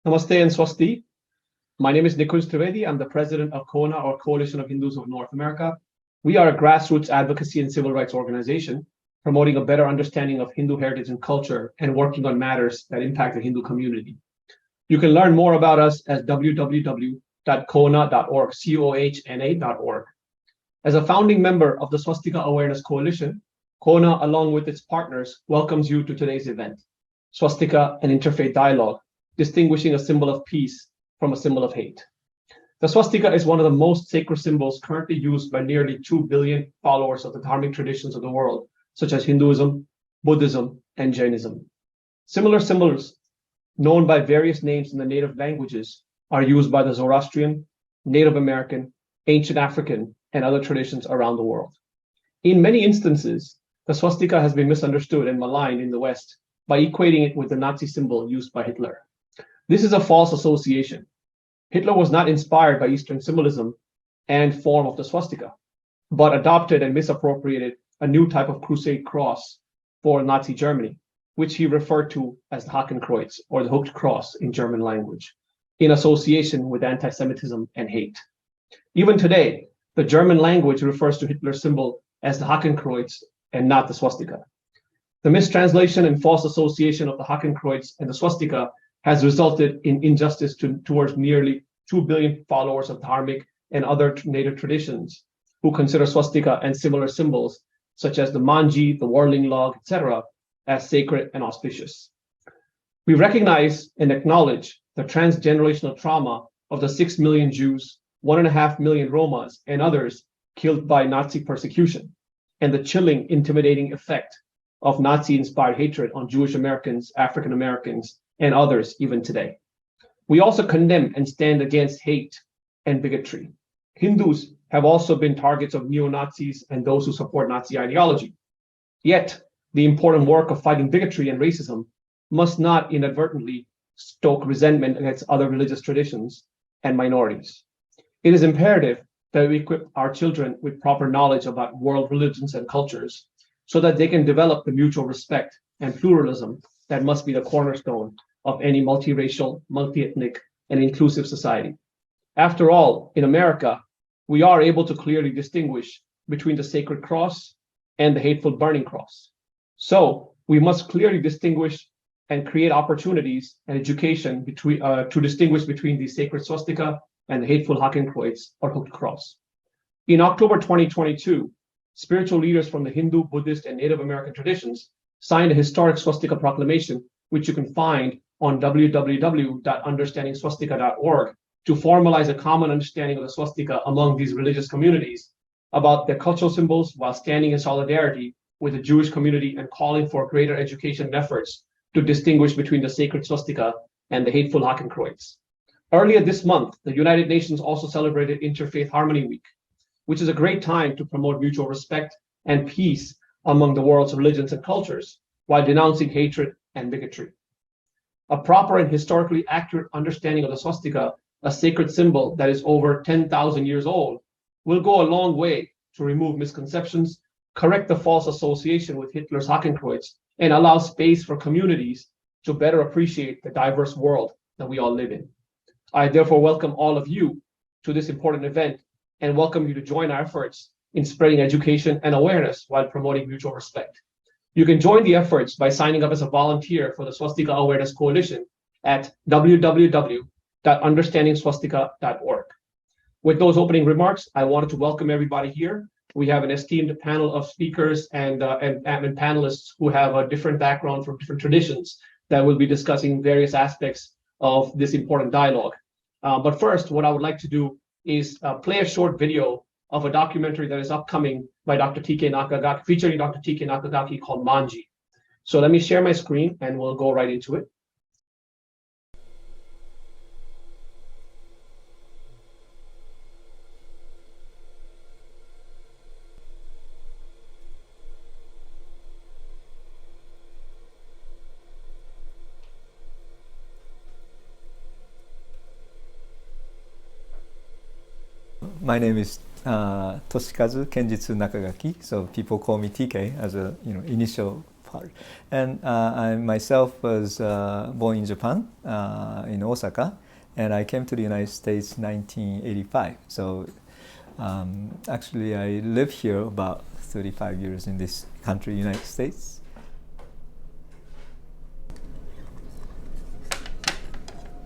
Namaste and Swasti. My name is Nikunj Trivedi. I'm the president of CoHNA, or Coalition of Hindus of North America. We are a grassroots advocacy and civil rights organization promoting a better understanding of Hindu heritage and culture and working on matters that impact the Hindu community. You can learn more about us at www.cohna.org, COHNA.org. As a founding member of the Swastika Awareness Coalition, CoHNA, along with its partners, welcomes you to today's event, Swastika and Interfaith Dialogue, distinguishing a symbol of peace from a symbol of hate. The swastika is one of the most sacred symbols currently used by nearly 2 billion followers of the dharmic traditions of the world, such as Hinduism, Buddhism, and Jainism. Similar symbols, known by various names in the native languages, are used by the Zoroastrian, Native American, Ancient African, and other traditions around the world. In many instances, the swastika has been misunderstood and maligned in the West by equating it with the Nazi symbol used by Hitler. This is a false association. Hitler was not inspired by Eastern symbolism and form of the swastika, but adopted and misappropriated a new type of crusade cross for Nazi Germany, which he referred to as the Hakenkreuz, or the hooked cross in German language, in association with anti-Semitism and hate. Even today, the German language refers to Hitler's symbol as the Hakenkreuz and not the swastika. The mistranslation and false association of the Hakenkreuz and the swastika has resulted in injustice towards nearly 2 billion followers of dharmic and other native traditions who consider swastika and similar symbols, such as the Manji, the whirling log, etc., as sacred and auspicious. We recognize and acknowledge the transgenerational trauma of the 6 million Jews, 1.5 million Romas, and others killed by Nazi persecution, and the chilling, intimidating effect of Nazi-inspired hatred on Jewish Americans, African Americans, and others even today. We also condemn and stand against hate and bigotry. Hindus have also been targets of neo-Nazis and those who support Nazi ideology. Yet, the important work of fighting bigotry and racism must not inadvertently stoke resentment against other religious traditions and minorities. It is imperative that we equip our children with proper knowledge about world religions and cultures so that they can develop the mutual respect and pluralism that must be the cornerstone of any multiracial, multi-ethnic, and inclusive society. After all, in America, we are able to clearly distinguish between the sacred cross and the hateful burning cross. So we must clearly distinguish and create opportunities and education between, to distinguish between the sacred swastika and the hateful Hakenkreuz, or hooked cross. In October 2022, spiritual leaders from the Hindu, Buddhist, and Native American traditions signed a historic swastika proclamation, which you can find on www.understandingswastika.org, to formalize a common understanding of the swastika among these religious communities about their cultural symbols, while standing in solidarity with the Jewish community and calling for greater education efforts to distinguish between the sacred swastika and the hateful Hakenkreuz. Earlier this month, the United Nations also celebrated Interfaith Harmony Week, which is a great time to promote mutual respect and peace among the world's religions and cultures, while denouncing hatred and bigotry. A proper and historically accurate understanding of the swastika, a sacred symbol that is over 10,000 years old, will go a long way to remove misconceptions, correct the false association with Hitler's Hakenkreuz, and allow space for communities to better appreciate the diverse world that we all live in. I therefore welcome all of you to this important event and welcome you to join our efforts in spreading education and awareness while promoting mutual respect. You can join the efforts by signing up as a volunteer for the Swastika Awareness Coalition at www.understandingswastika.org. With those opening remarks, I wanted to welcome everybody here. We have an esteemed panel of speakers and panelists who have a different background from different traditions that will be discussing various aspects of this important dialogue. But first, what I would like to do is play a short video of a documentary that is upcoming by Dr. T.K. Nakagaki, featuring Dr. T.K. Nakagaki, called Manji. So let me share my screen and we'll go right into it. My name is Toshikazu Kenjitsu Nakagaki, so people call me TK as a initial hard. And I myself was born in Japan, in Osaka, and I came to the United States in 1985. So actually I lived here about 35 years in this country, United States.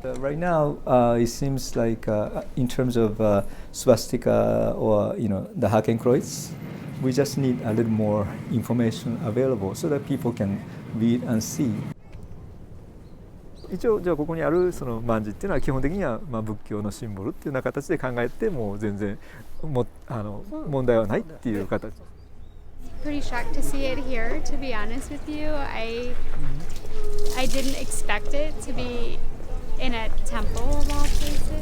Right now, it seems like in terms of swastika or the Hakenkreuz, we just need a little more information available so that people can read and see. 一応じゃあここにあるその曼字っていうのは基本的には仏教のシンボルっていうような形で考えても全然問題はないっていう形。Pretty shocked to see it here, to be honest with you. I didn't expect it to be in a temple of all places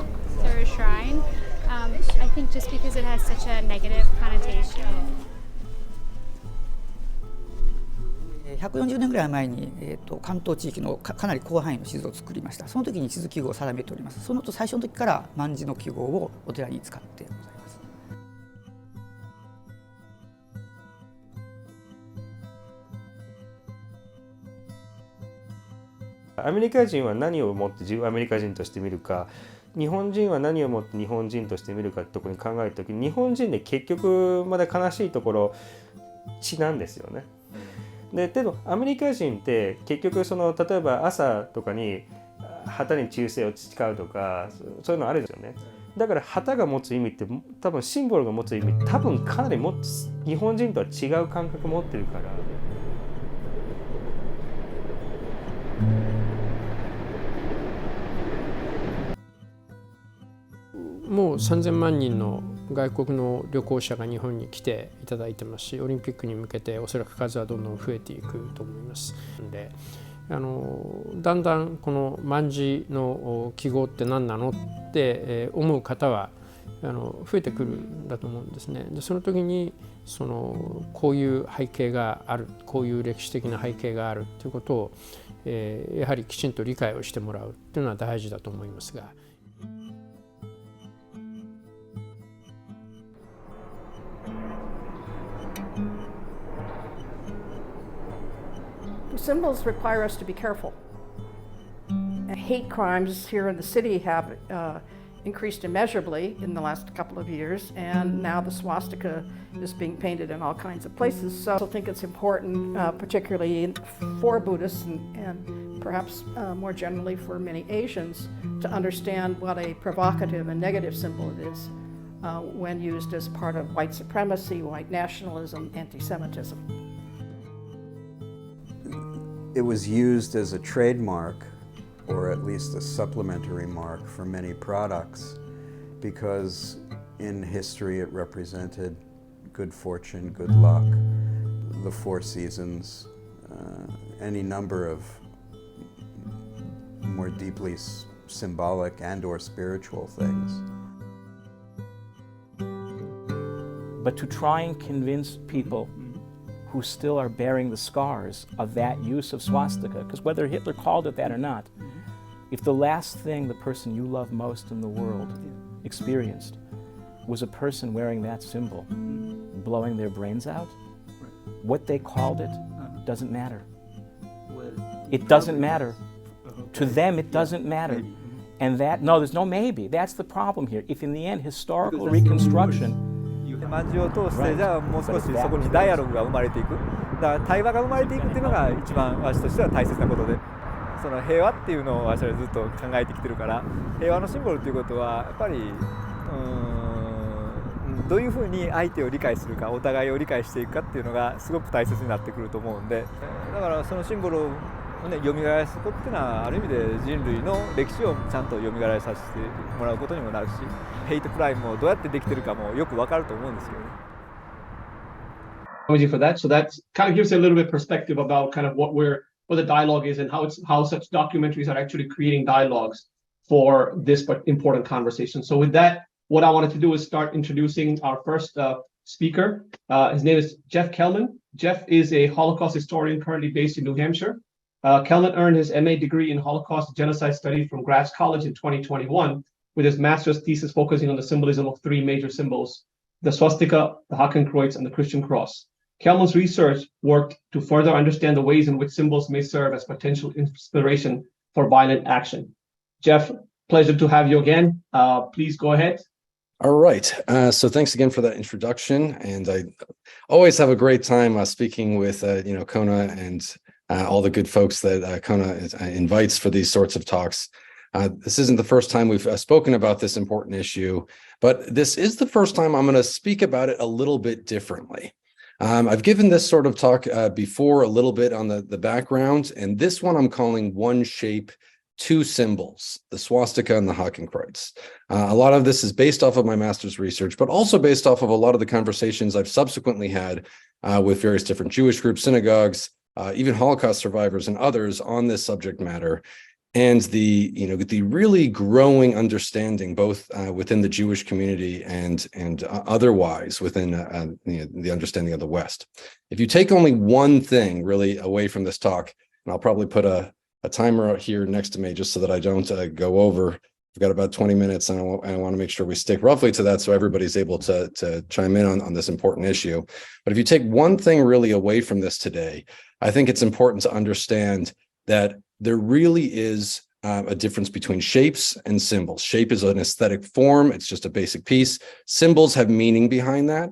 or a shrine. I think just because it has such a negative connotation. 140年ぐらい前に、関東地域の かなり広範囲の地図を作りました。その時に地図記号を定めております。そのと最初の時から曼字の記号をお寺に使ってございます。アメリカ人は何をもって自分をアメリカ人として見るか、日本人は何をもって日本人として見るかってところに考えるときに、日本人で結局まだ悲しいところ血なんですよね。でアメリカ人って結局例えば朝とかに旗に忠誠を誓うとかそういうのあるんですよね。だから旗が持つ意味って多分シンボルが持つ意味多分かなり日本人とは違う感覚を持ってるから。もう3000万人の外国の旅行者が日本に来ていただいてますし、オリンピックに向けておそらく数はどんどん増えていくと思います。でだんだんこの曼字の記号って何なのって思う方は増えてくるんだと思うんですね。でその時にこういう背景がある、こういう歴史的な背景があるということを、やはりきちんと理解をしてもらうというのは大事だと思いますが。Symbols require us to be careful. Hate crimes here in the city have increased immeasurably in the last couple of years, and now the swastika is being painted in all kinds of places. So I think it's important, particularly for Buddhists and perhaps more generally for many Asians, to understand what a provocative and negative symbol it is when used as part of white supremacy, white nationalism, anti-Semitism. It was used as a trademark, or at least a supplementary mark for many products, because in history it represented good fortune, good luck, the four seasons, any number of more deeply symbolic and or spiritual things. But to try and convince people who still are bearing the scars of that use of swastika, because whether Hitler called it that or not, if the last thing the person you love most in the world experienced was a person wearing that symbol, blowing their brains out, what they called it doesn't matter. It doesn't matter. To them, it doesn't matter. And there's no maybe. That's the problem here. If in the end, historical reconstruction, 曼字を通してじゃあもう少しそこにダイアログが生まれていく、だから対話が生まれていくっていうのが一番私としては大切なことで、その平和っていうのを私はずっと考えてきてるから、平和のシンボルっていうことはやっぱりどういうふうに相手を理解するか、お互いを理解していくかっていうのがすごく大切になってくると思うんで、だからそのシンボルをね、蘇らせることっていうのはある意味で人類の歴史をちゃんと蘇らさせてもらうことにもなるし、ヘイトクライムもどうやってできてるかもよくわかると思うんですよね。Manji for that. So that kind of gives a little bit perspective about kind of what the dialogue is and how such documentaries are actually creating dialogues for this important conversation. So with that, what I wanted to do is start introducing our first speaker. His name is Jeff Kelman. Jeff is a Holocaust historian currently based in New Hampshire. Kelman earned his MA degree in Holocaust Genocide Studies from Gratz College in 2021, with his master's thesis focusing on the symbolism of three major symbols: the swastika, the Hakenkreuz, and the Christian cross. Kelman's research worked to further understand the ways in which symbols may serve as potential inspiration for violent action. Jeff, pleasure to have you again. Please go ahead. All right. So thanks again for that introduction. And I always have a great time speaking with CoHNA and all the good folks that CoHNA invites for these sorts of talks. This isn't the first time we've spoken about this important issue, but this is the first time I'm going to speak about it a little bit differently. I've given this sort of talk before a little bit on the background, and this one I'm calling One Shape, Two Symbols, the swastika and the Hakenkreuz. A lot of this is based off of my master's research, but also based off of a lot of the conversations I've subsequently had with various different Jewish groups, synagogues, even Holocaust survivors and others on this subject matter. And the really growing understanding, both within the Jewish community and otherwise within the understanding of the West. If you take only one thing really away from this talk, and I'll probably put a timer out here next to me just so that I don't go over. We've got about 20 minutes, and I want to make sure we stick roughly to that so everybody's able to chime in on this important issue. But if you take one thing really away from this today, I think it's important to understand that there really is a difference between shapes and symbols. Shape is an aesthetic form. It's just a basic piece. Symbols have meaning behind that.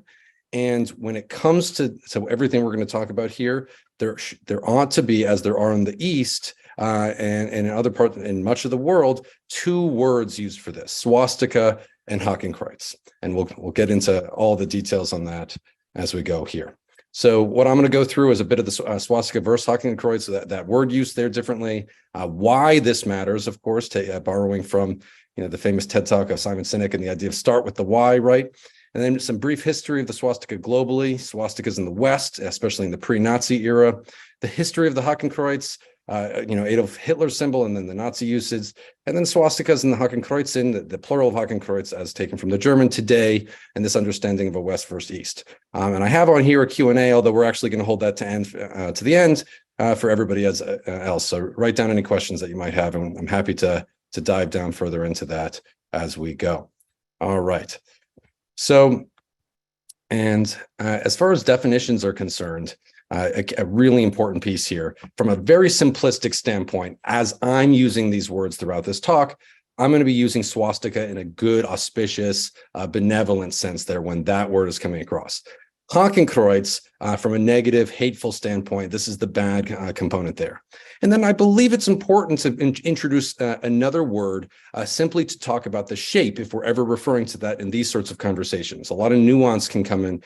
And when it comes to everything we're going to talk about here, there ought to be, as there are in the East and in other parts, in much of the world, two words used for this: swastika and Hakenkreuz. And we'll get into all the details on that as we go here. So what I'm going to go through is a bit of the swastika versus Hakenkreuz, so that word use there differently, why this matters, of course, borrowing from the famous TED Talk of Simon Sinek and the idea of start with the why, right? And then some brief history of the swastika globally, swastikas in the West, especially in the pre-Nazi era, the history of the Hakenkreuz, Adolf Hitler's symbol, and then the Nazi usage, and then swastikas and the Hakenkreuz, the plural of Hakenkreuz as taken from the German today, and this understanding of a West versus East. And I have on here a Q&A, although we're actually going to hold that to the end for everybody else. So write down any questions that you might have, and I'm happy to dive down further into that as we go. All right. So, and as far as definitions are concerned, a really important piece here from a very simplistic standpoint. As I'm using these words throughout this talk, I'm going to be using swastika in a good, auspicious, benevolent sense there when that word is coming across. Hakenkreuz, from a negative, hateful standpoint, this is the bad component there. And then I believe it's important to introduce another word simply to talk about the shape if we're ever referring to that in these sorts of conversations. A lot of nuance can come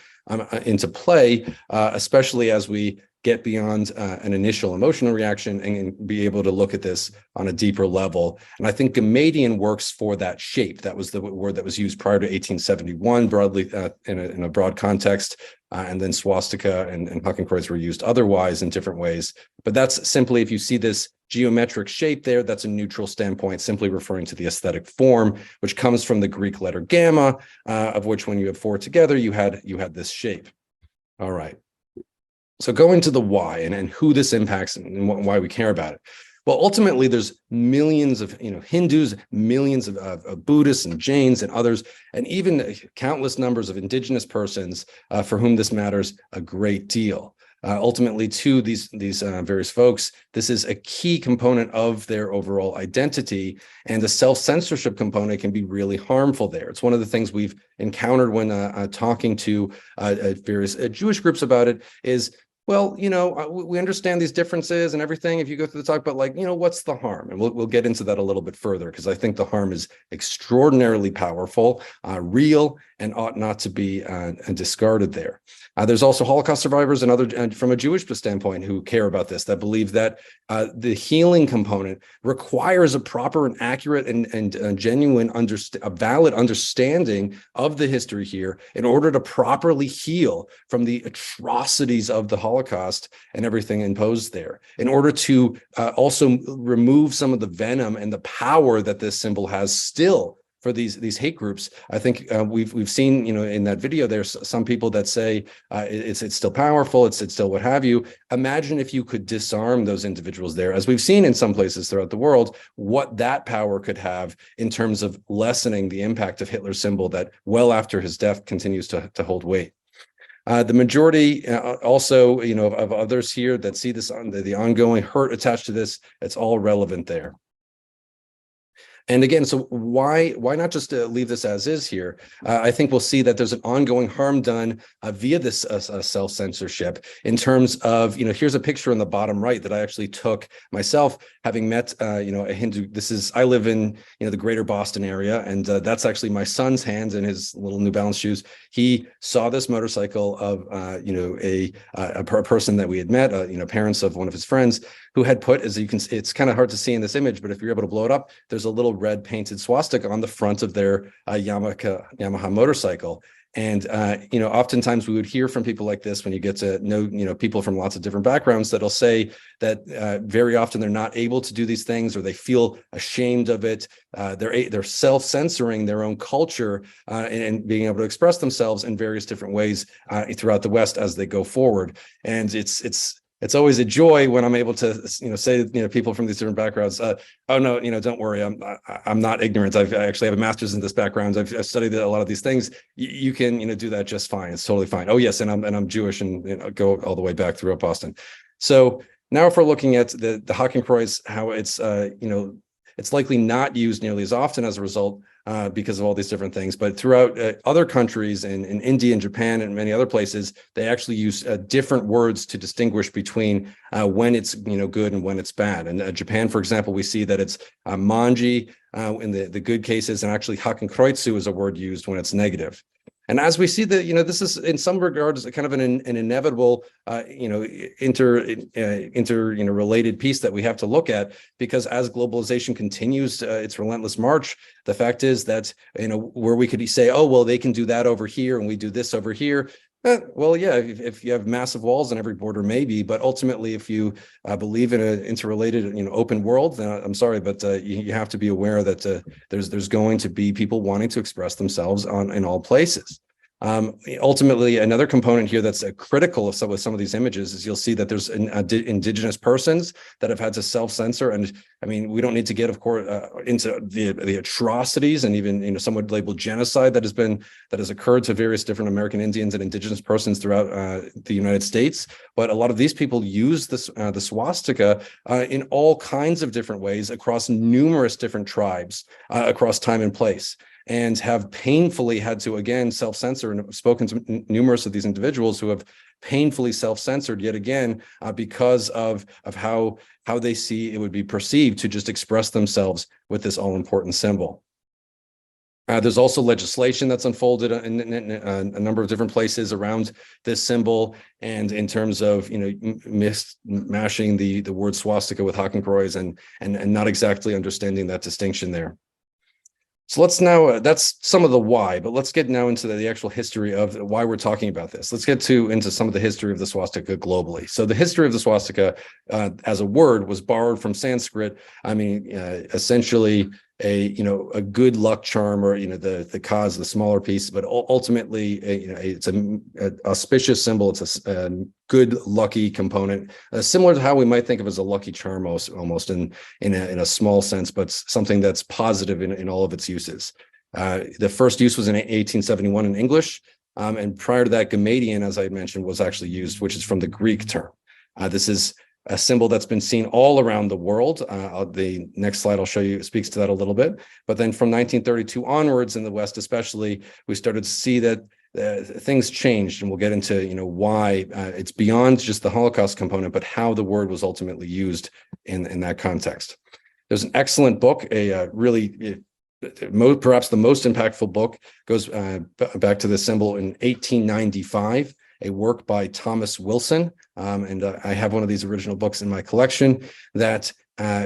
into play, especially as we get beyond an initial emotional reaction and be able to look at this on a deeper level. And I think Gamadian works for that shape. That was the word that was used prior to 1871, broadly in a broad context. And then swastika and Hakenkreuz were used otherwise in different ways. But that's simply, if you see this geometric shape there, that's a neutral standpoint, simply referring to the aesthetic form, which comes from the Greek letter gamma, of which when you have four together, you had this shape. All right. So going to the why and who this impacts and why we care about it. Well, ultimately, there's millions of Hindus, millions of Buddhists and Jains and others, and even countless numbers of indigenous persons for whom this matters a great deal. Ultimately, to these various folks, this is a key component of their overall identity, and the self-censorship component can be really harmful there. It's one of the things we've encountered when talking to various Jewish groups about it is, well, we understand these differences and everything if you go through the talk, but what's the harm? And we'll get into that a little bit further, because I think the harm is extraordinarily powerful, real, and ought not to be discarded there. There's also Holocaust survivors and other, from a Jewish standpoint, who care about this, that believe that the healing component requires a proper and accurate and genuine, a valid understanding of the history here in order to properly heal from the atrocities of the Holocaust and everything imposed there, in order to also remove some of the venom and the power that this symbol has still for these hate groups. I think we've seen, in that video, there's some people that say it's still powerful, it's still what have you. Imagine if you could disarm those individuals there, as we've seen in some places throughout the world, what that power could have in terms of lessening the impact of Hitler's symbol that well after his death continues to hold weight. The majority also, of others here that see this on the ongoing hurt attached to this, it's all relevant there. And again, so why not just leave this as is here? I think we'll see that there's an ongoing harm done via this self-censorship in terms of, here's a picture in the bottom right that I actually took myself, having met, a Hindu. I live in, the greater Boston area, and that's actually my son's hands in his little New Balance shoes. He saw this motorcycle of, a person that we had met, parents of one of his friends, who had put, as you can see, it's kind of hard to see in this image, but if you're able to blow it up, there's a little red painted swastika on the front of their Yamaha motorcycle. And, oftentimes we would hear from people like this when you get to know, people from lots of different backgrounds that'll say that very often they're not able to do these things, or they feel ashamed of it. They're self-censoring their own culture and being able to express themselves in various different ways throughout the West as they go forward. And it's always a joy when I'm able to, say, people from these different backgrounds, oh no, don't worry, I'm not ignorant. I actually have a master's in this background. I've studied a lot of these things. You can, do that just fine. It's totally fine. Oh yes, and I'm Jewish and go all the way back throughout Boston. So now, if we're looking at the Hakenkreuz, how it's it's likely not used nearly as often as a result because of all these different things. But throughout other countries, in India and Japan and many other places, they actually use different words to distinguish between when it's good and when it's bad. And Japan, for example, we see that it's Manji in the good cases, and actually Hakenkreuz is a word used when it's negative. And as we see that, this is in some regards kind of an inevitable, related piece that we have to look at, because as globalization continues its relentless march, the fact is that, where we could say, oh, well, they can do that over here and we do this over here. Well, yeah, if you have massive walls on every border, maybe, but ultimately, if you believe in an interrelated, open world, then I'm sorry, but you have to be aware that there's going to be people wanting to express themselves in all places. Ultimately, another component here that's critical of some of these images is you'll see that there's indigenous persons that have had to self-censor. And I mean, we don't need to get, of course, into the atrocities and even, some would label genocide that has occurred to various different American Indians and indigenous persons throughout the United States. But a lot of these people use the swastika in all kinds of different ways across numerous different tribes across time and place, and have painfully had to, again, self-censor. And I've spoken to numerous of these individuals who have painfully self-censored yet again because of how they see it would be perceived to just express themselves with this all-important symbol. There's also legislation that's unfolded in a number of different places around this symbol, and in terms of mashing the word swastika with Hakenkreuz and not exactly understanding that distinction there. So let's now, that's some of the why, but let's get now into the actual history of why we're talking about this. Let's get into some of the history of the swastika globally. So the history of the swastika as a word was borrowed from Sanskrit. I mean, essentially a good luck charm, or the cause, the smaller piece, but ultimately it's an auspicious symbol. It's a good lucky component, similar to how we might think of as a lucky charm, almost in a small sense, but something that's positive in all of its uses. The first use was in 1871 in English, and prior to that, Gamadian, as I mentioned, was actually used, which is from the Greek term. This is a symbol that's been seen all around the world. The next slide I'll show you speaks to that a little bit. But then from 1932 onwards, in the West especially, we started to see that things changed, and we'll get into why it's beyond just the Holocaust component, but how the word was ultimately used in that context. There's an excellent book, perhaps the most impactful book, goes back to the symbol in 1895. A work by Thomas Wilson, and I have one of these original books in my collection that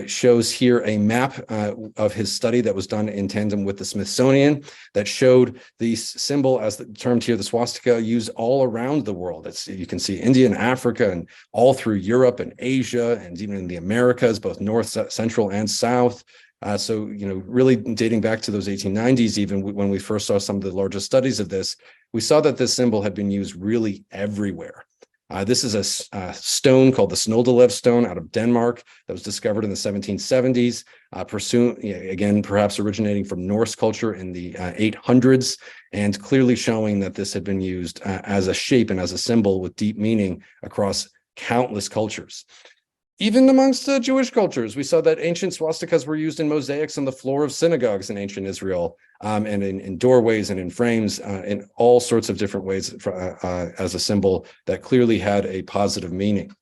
shows here a map of his study that was done in tandem with the Smithsonian, that showed the symbol, as termed here, the swastika, used all around the world. You can see India and Africa, and all through Europe and Asia, and even in the Americas, both North, Central, and South. So, really dating back to those 1890s, even when we first saw some of the largest studies of this, we saw that this symbol had been used really everywhere. This is a stone called the Snoldelev stone out of Denmark that was discovered in the 1770s, again, perhaps originating from Norse culture in the 800s, and clearly showing that this had been used as a shape and as a symbol with deep meaning across countless cultures. Even amongst Jewish cultures, we saw that ancient swastikas were used in mosaics on the floor of synagogues in ancient Israel, and in doorways and in frames, in all sorts of different ways as a symbol that clearly had a positive meaning.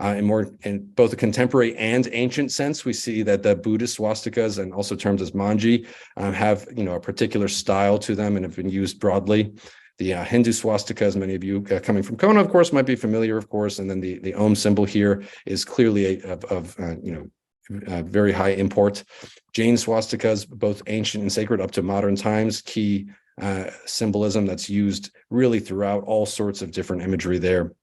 In both a contemporary and ancient sense, we see that the Buddhist swastikas, and also termed as Manji, have a particular style to them and have been used broadly. The Hindu swastika, as many of you coming from CoHNA, of course, might be familiar, of course, and then the Om symbol here is clearly of very high import. Jain swastikas, both ancient and sacred up to modern times, key symbolism that's used really throughout all sorts of different imagery there.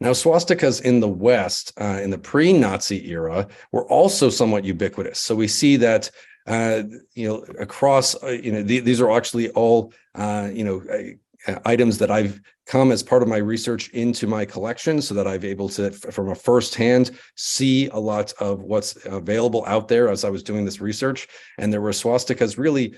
Now, swastikas in the West, in the pre-Nazi era, were also somewhat ubiquitous. So we see that across, these are actually all, items that I've come as part of my research into my collection, so that I've able to, from a firsthand, see a lot of what's available out there as I was doing this research. And there were swastikas really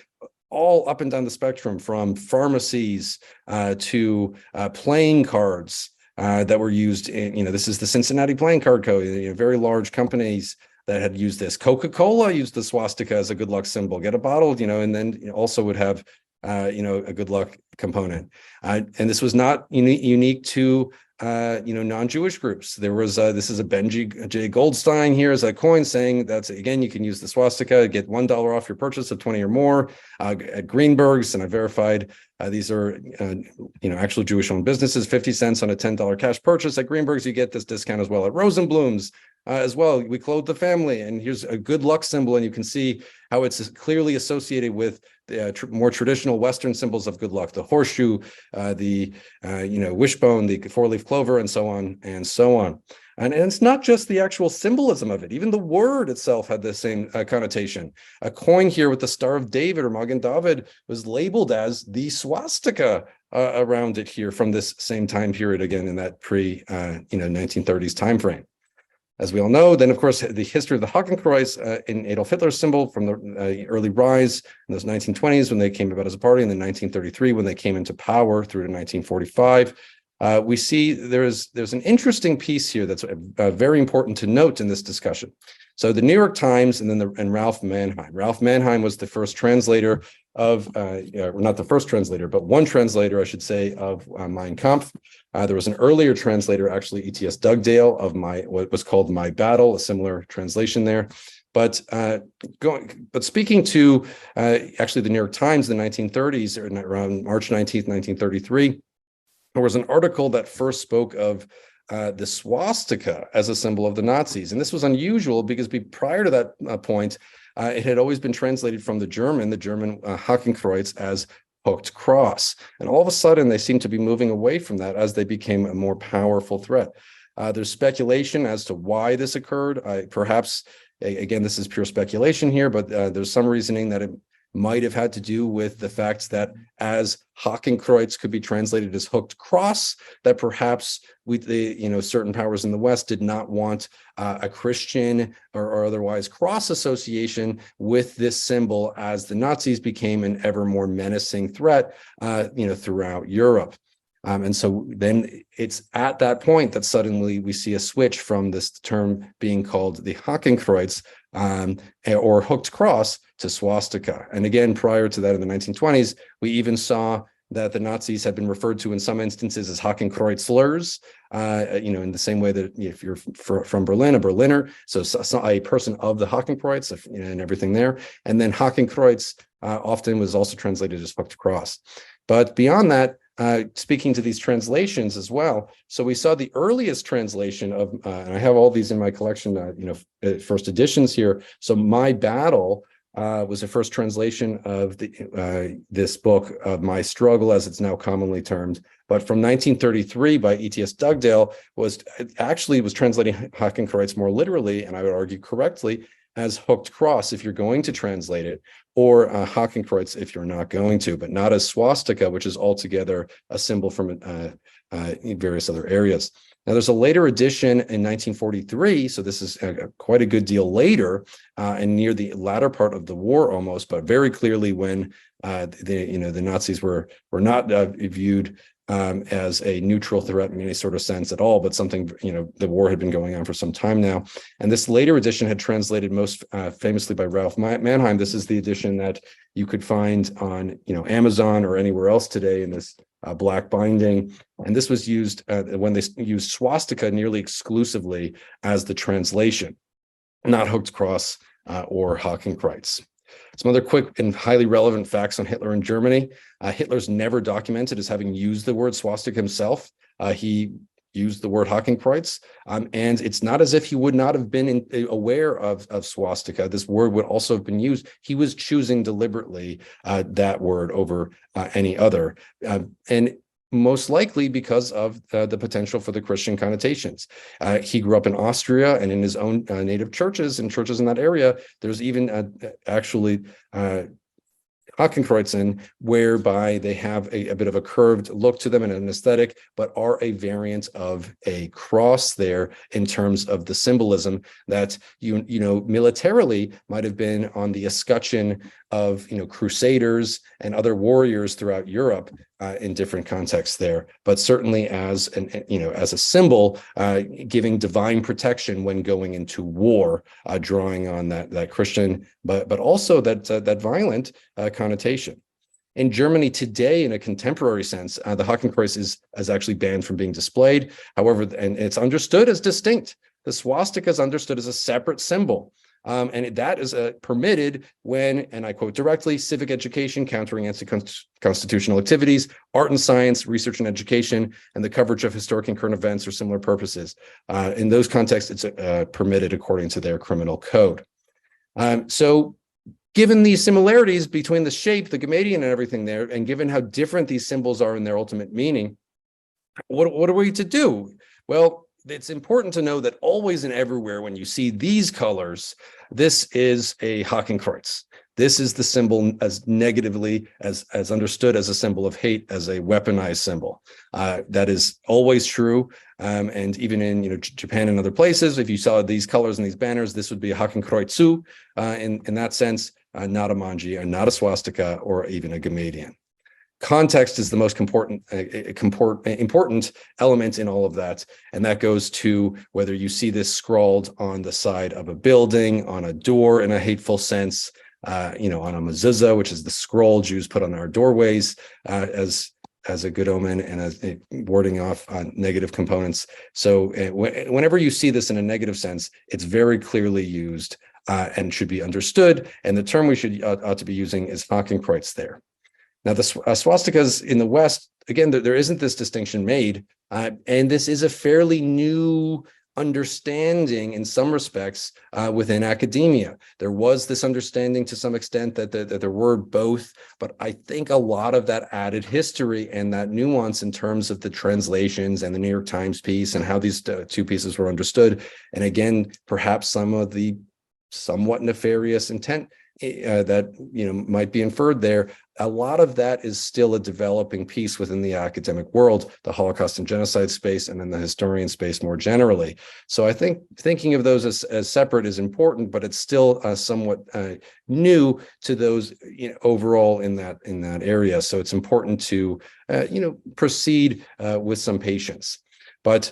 all up and down the spectrum, from pharmacies to playing cards that were used in, this is the Cincinnati Playing Card Code, very large companies that had used this. Coca-Cola used the swastika as a good luck symbol. Get a bottle, and then also would have, a good luck component. And this was not unique to, non-Jewish groups. There was, this is a Benji J. Goldstein here as a coin saying that's, again, you can use the swastika, get $1 off your purchase of 20 or more at Greenberg's. And I verified these are, actual Jewish-owned businesses, 50 cents on a $10 cash purchase at Greenberg's. You get this discount as well at Rosenblum's. As well, we clothe the family, and here's a good luck symbol, and you can see how it's clearly associated with the more traditional Western symbols of good luck: the horseshoe, the wishbone, the four-leaf clover, and so on and so on. And it's not just the actual symbolism of it; even the word itself had the same connotation. A coin here with the Star of David or Magen David was labeled as the swastika around it here from this same time period, again in that pre-1930s time frame. As we all know, then, of course, the history of the Hakenkreuz in Adolf Hitler's symbol from the early rise in those 1920s when they came about as a party, and then 1933 when they came into power through to 1945. We see there's an interesting piece here that's very important to note in this discussion. So the New York Times and Ralph Manheim. Ralph Manheim was the first translator of, not the first translator, but one translator, I should say, of Mein Kampf. There was an earlier translator, actually, E.T.S. Dugdale, of what was called My Battle, a similar translation there. But speaking to actually the New York Times in the 1930s, or around March 19th, 1933, there was an article that first spoke of the swastika as a symbol of the Nazis. And this was unusual because prior to that point, it had always been translated from the German Hakenkreuz as hooked cross. And all of a sudden, they seem to be moving away from that as they became a more powerful threat. There's speculation as to why this occurred. Perhaps, again, this is pure speculation here, but there's some reasoning that it might have had to do with the fact that as Hakenkreuz could be translated as hooked cross, that perhaps certain powers in the West did not want a Christian or otherwise cross association with this symbol as the Nazis became an ever more menacing threat, throughout Europe. And so then it's at that point that suddenly we see a switch from this term being called the Hakenkreuz or hooked cross to swastika. And again, prior to that in the 1920s, we even saw that the Nazis had been referred to in some instances as Hakenkreuzlers, in the same way that if you're from Berlin, a Berliner, so a person of the Hakenkreuz and everything there. And then Hakenkreuz often was also translated as hooked cross. But beyond that, speaking to these translations as well. So we saw the earliest translation of, and I have all these in my collection, first editions here. So My Battle was the first translation of this book of My Struggle, as it's now commonly termed. But from 1933 by E.T.S. Dugdale was translating Hakenkreuz more literally, and I would argue correctly, as hooked cross if you're going to translate it. or Hakenkreuz if you're not going to, but not as swastika, which is altogether a symbol from various other areas. Now, there's a later edition in 1943, so this is quite a good deal later, and near the latter part of the war almost, but very clearly when the Nazis were not viewed as a neutral threat in any sort of sense at all, but something, the war had been going on for some time now. And this later edition had translated most famously by Ralph Mannheim. This is the edition that you could find on, Amazon or anywhere else today in this black binding. And this was used when they used swastika nearly exclusively as the translation, not hooked cross or Hakenkreuz. Some other quick and highly relevant facts on Hitler in Germany. Hitler's never documented as having used the word swastika himself. He used the word Hakenkreuz, and it's not as if he would not have been aware of swastika. This word would also have been used. He was choosing deliberately that word over any other. And most likely because of the potential for the Christian connotations. He grew up in Austria, and in his own native churches and churches in that area, there's even actually Hakenkreuzen, whereby they have a bit of a curved look to them and an aesthetic, but are a variant of a cross there in terms of the symbolism that militarily might have been on the escutcheon of crusaders and other warriors throughout Europe in different contexts there, but certainly as as a symbol giving divine protection when going into war, drawing on that Christian, but also that violent connotation. In Germany today, in a contemporary sense, the Hakenkreuz is actually banned from being displayed. However, and it's understood as distinct. The swastika is understood as a separate symbol. And that is permitted when, and I quote directly, civic education, countering anti-constitutional activities, art and science, research and education, and the coverage of historic and current events or similar purposes. In those contexts, it's permitted according to their criminal code. So given these similarities between the shape, the Gamadian and everything there, and given how different these symbols are in their ultimate meaning, what are we to do? Well, it's important to know that always and everywhere when you see these colors, this is a Hakenkreuz. This is the symbol as negatively as understood as a symbol of hate, as a weaponized symbol. That is always true. And even in Japan and other places, if you saw these colors and these banners, this would be a Hakenkreuz in that sense, not a Manji, or not a swastika, or even a Gamadian. Context is the most important element in all of that, and that goes to whether you see this scrawled on the side of a building, on a door in a hateful sense, on a mezuzah, which is the scroll Jews put on our doorways as a good omen and as warding off negative components. So whenever you see this in a negative sense, it's very clearly used and should be understood. And the term we ought to be using is Hakenkreuz there. Now, the swastikas in the West, again, there isn't this distinction made, and this is a fairly new understanding in some respects within academia. There was this understanding to some extent that there were both, but I think a lot of that added history and that nuance in terms of the translations and the New York Times piece and how these two pieces were understood, and again, perhaps some of the somewhat nefarious intent that might be inferred there. A lot of that is still a developing piece within the academic world, the Holocaust and genocide space, and then the historian space more generally. So I think thinking of those as separate is important, but it's still somewhat new to those overall in that area. So it's important to proceed with some patience. But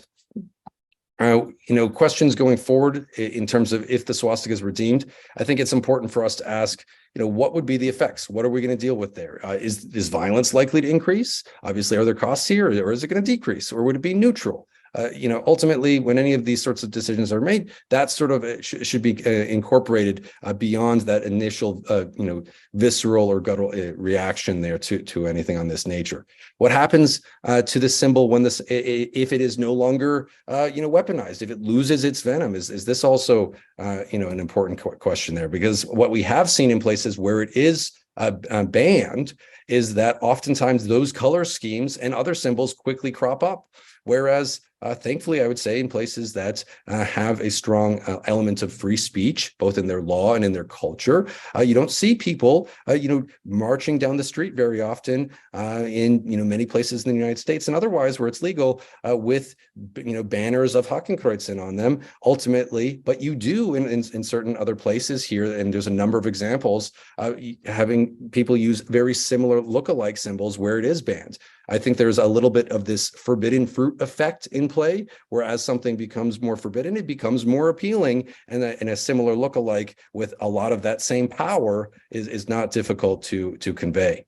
questions going forward in terms of if the swastika is redeemed, I think it's important for us to ask, what would be the effects? What are we going to deal with there? Is violence likely to increase? Obviously, are there costs here, or is it going to decrease, or would it be neutral? Ultimately, when any of these sorts of decisions are made, that sort of should be incorporated beyond that initial, visceral or guttural reaction there to anything on this nature. What happens to the symbol when if it is no longer, weaponized, if it loses its venom? Is this also, an important question there? Because what we have seen in places where it is banned is that oftentimes those color schemes and other symbols quickly crop up. Whereas thankfully, I would say in places that have a strong element of free speech, both in their law and in their culture. You don't see people, marching down the street very often in, many places in the United States and otherwise where it's legal with, banners of Hakenkreuzen on them ultimately, but you do in certain other places here, and there's a number of examples having people use very similar look-alike symbols where it is banned. I think there's a little bit of this forbidden fruit effect in play, whereas something becomes more forbidden, it becomes more appealing, and a similar look-alike with a lot of that same power is not difficult to convey.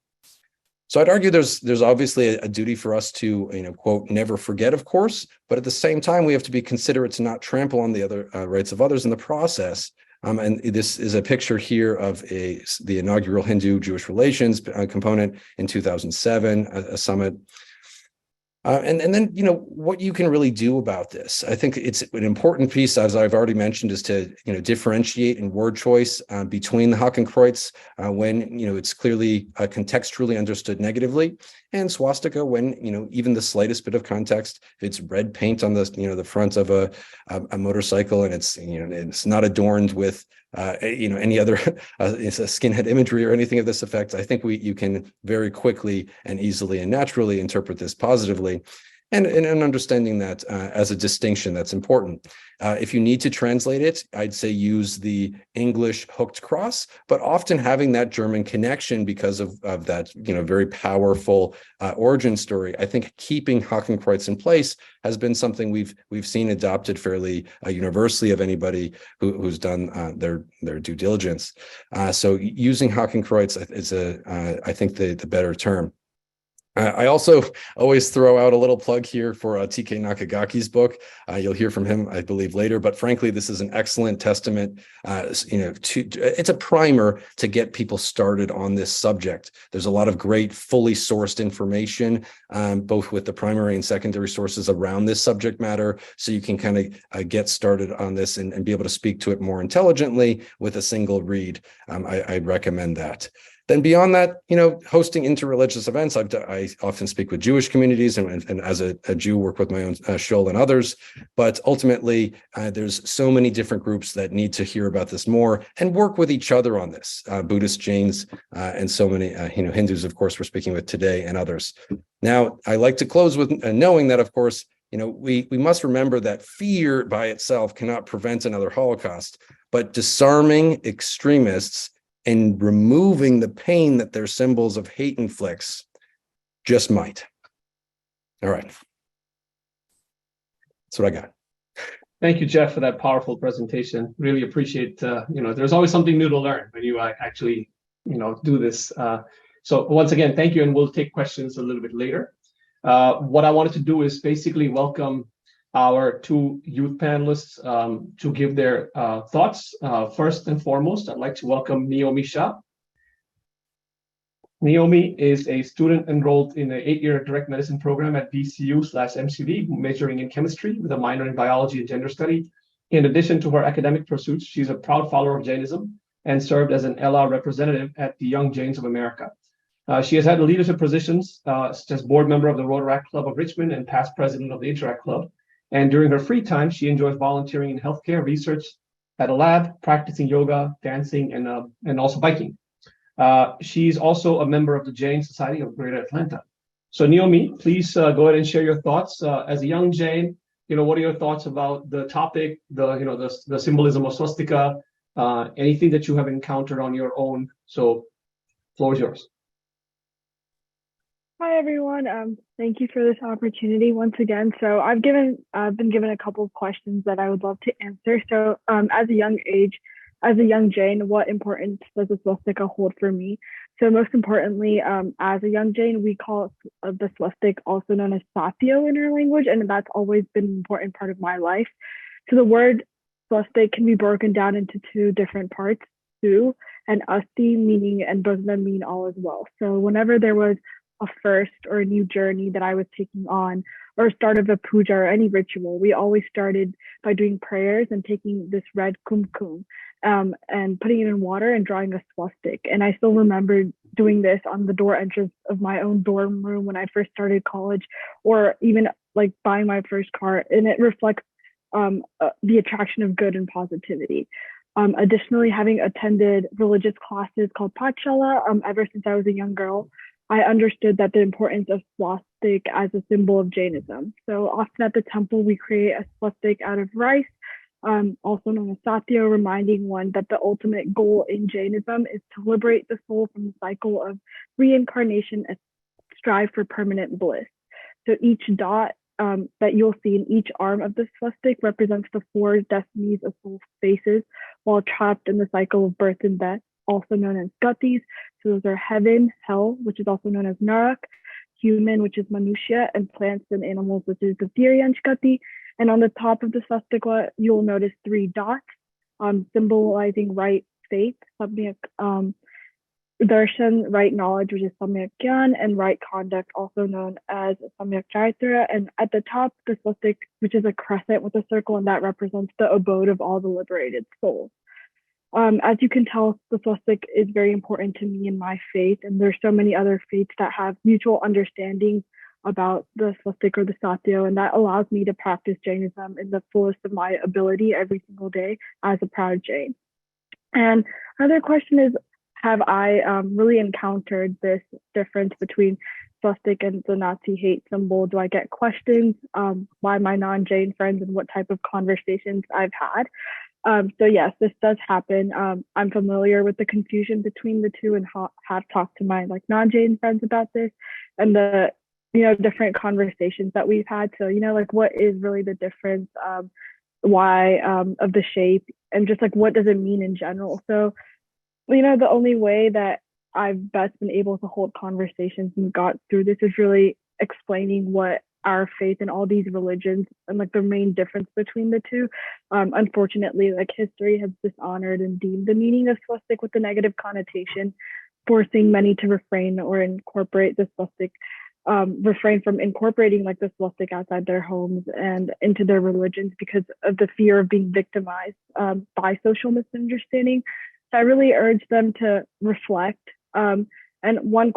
So I'd argue there's obviously a duty for us to, quote, never forget, of course, but at the same time, we have to be considerate to not trample on the other rights of others in the process. And this is a picture here of the inaugural Hindu-Jewish relations component in 2007, a summit. And then, what you can really do about this. I think it's an important piece, as I've already mentioned, is to, differentiate in word choice between the Hakenkreuz when, it's clearly contextually understood negatively, and swastika when, even the slightest bit of context, if it's red paint on the, the front of a motorcycle and it's, it's not adorned with, any other it's a skinhead imagery or anything of this effect, I think you can very quickly and easily and naturally interpret this positively. And understanding that as a distinction that's important. If you need to translate it, I'd say use the English hooked cross, but often having that German connection because of that very powerful origin story. I think keeping Hakenkreuz in place has been something we've seen adopted fairly universally of anybody who's done their due diligence. So using Hakenkreuz is I think the better term. I also always throw out a little plug here for T.K. Nakagaki's book. You'll hear from him, I believe, later. But frankly, this is an excellent testament. It's a primer to get people started on this subject. There's a lot of great, fully sourced information, both with the primary and secondary sources around this subject matter, so you can kind of get started on this and be able to speak to it more intelligently with a single read. I recommend that. Then beyond that, hosting interreligious events. I often speak with Jewish communities and as a Jew work with my own shul and others. But ultimately, there's so many different groups that need to hear about this more and work with each other on this. Buddhists, Jains, and so many Hindus, of course, we're speaking with today and others. Now, I like to close with knowing that, of course, we must remember that fear by itself cannot prevent another Holocaust, but disarming extremists and removing the pain that their symbols of hate inflicts just might. All right. That's what I got. Thank you, Jeff, for that powerful presentation. Really appreciate, there's always something new to learn when you actually, do this. So once again, thank you, and we'll take questions a little bit later. What I wanted to do is basically welcome our two youth panelists to give their thoughts. First and foremost, I'd like to welcome Niyomi Shah. Niyomi is a student enrolled in an 8-year direct medicine program at VCU/MCV, majoring in chemistry with a minor in biology and gender study. In addition to her academic pursuits, she's a proud follower of Jainism and served as an Ella representative at the Young Jains of America. She has had leadership positions such as board member of the Rotaract Club of Richmond and past president of the Interact Club. And during her free time, she enjoys volunteering in healthcare research at a lab, practicing yoga, dancing, and also biking. She's also a member of the Jain Society of Greater Atlanta. So Niyomi, please go ahead and share your thoughts. As a young Jain, what are your thoughts about the topic, the symbolism of swastika, anything that you have encountered on your own? So, floor is yours. Hi everyone. Thank you for this opportunity once again. So I've been given a couple of questions that I would love to answer. So as a young Jain, what importance does the swastika hold for me? So most importantly, as a young Jain, we call the swastika also known as Satyo in our language, and that's always been an important part of my life. So the word swastika can be broken down into two different parts, su and asti, meaning, and both of them mean all as well. So whenever there was a first or a new journey that I was taking on, or start of a puja or any ritual, we always started by doing prayers and taking this red kumkum and putting it in water and drawing a swastika. And I still remember doing this on the door entrance of my own dorm room when I first started college, or even like buying my first car, and it reflects the attraction of good and positivity. Additionally, having attended religious classes called Patshala ever since I was a young girl, I understood that the importance of swastika as a symbol of Jainism. So often at the temple, we create a swastika out of rice, also known as satyo, reminding one that the ultimate goal in Jainism is to liberate the soul from the cycle of reincarnation and strive for permanent bliss. So each dot that you'll see in each arm of the swastika represents the four destinies of soul spaces while trapped in the cycle of birth and death, also known as gatis. So those are heaven, hell, which is also known as narak, human, which is manushya, and plants and animals, which is the Tiryansh gati. And on the top of the swastika, you'll notice three dots symbolizing right faith, samyak darshan, right knowledge, which is samyak gyan, and right conduct, also known as samyak charitra. And at the top, the swastika, which is a crescent with a circle, and that represents the abode of all the liberated souls. As you can tell, the swastika is very important to me in my faith, and there's so many other faiths that have mutual understanding about the swastika or the satyo, and that allows me to practice Jainism in the fullest of my ability every single day as a proud Jain. And another question is, have I really encountered this difference between swastika and the Nazi hate symbol? Do I get questions by my non-Jain friends, and what type of conversations I've had? So yes, this does happen. I'm familiar with the confusion between the two, and have talked to my non-Jain friends about this and the different conversations that we've had. So what is really the difference? Why of the shape, and just what does it mean in general? So the only way that I've best been able to hold conversations and got through this is really explaining what our faith and all these religions and the main difference between the two. Unfortunately, history has dishonored and deemed the meaning of swastika with a negative connotation, forcing many to refrain or incorporate the swastika, refrain from incorporating the swastika outside their homes and into their religions because of the fear of being victimized by social misunderstanding. So I really urge them to reflect. And one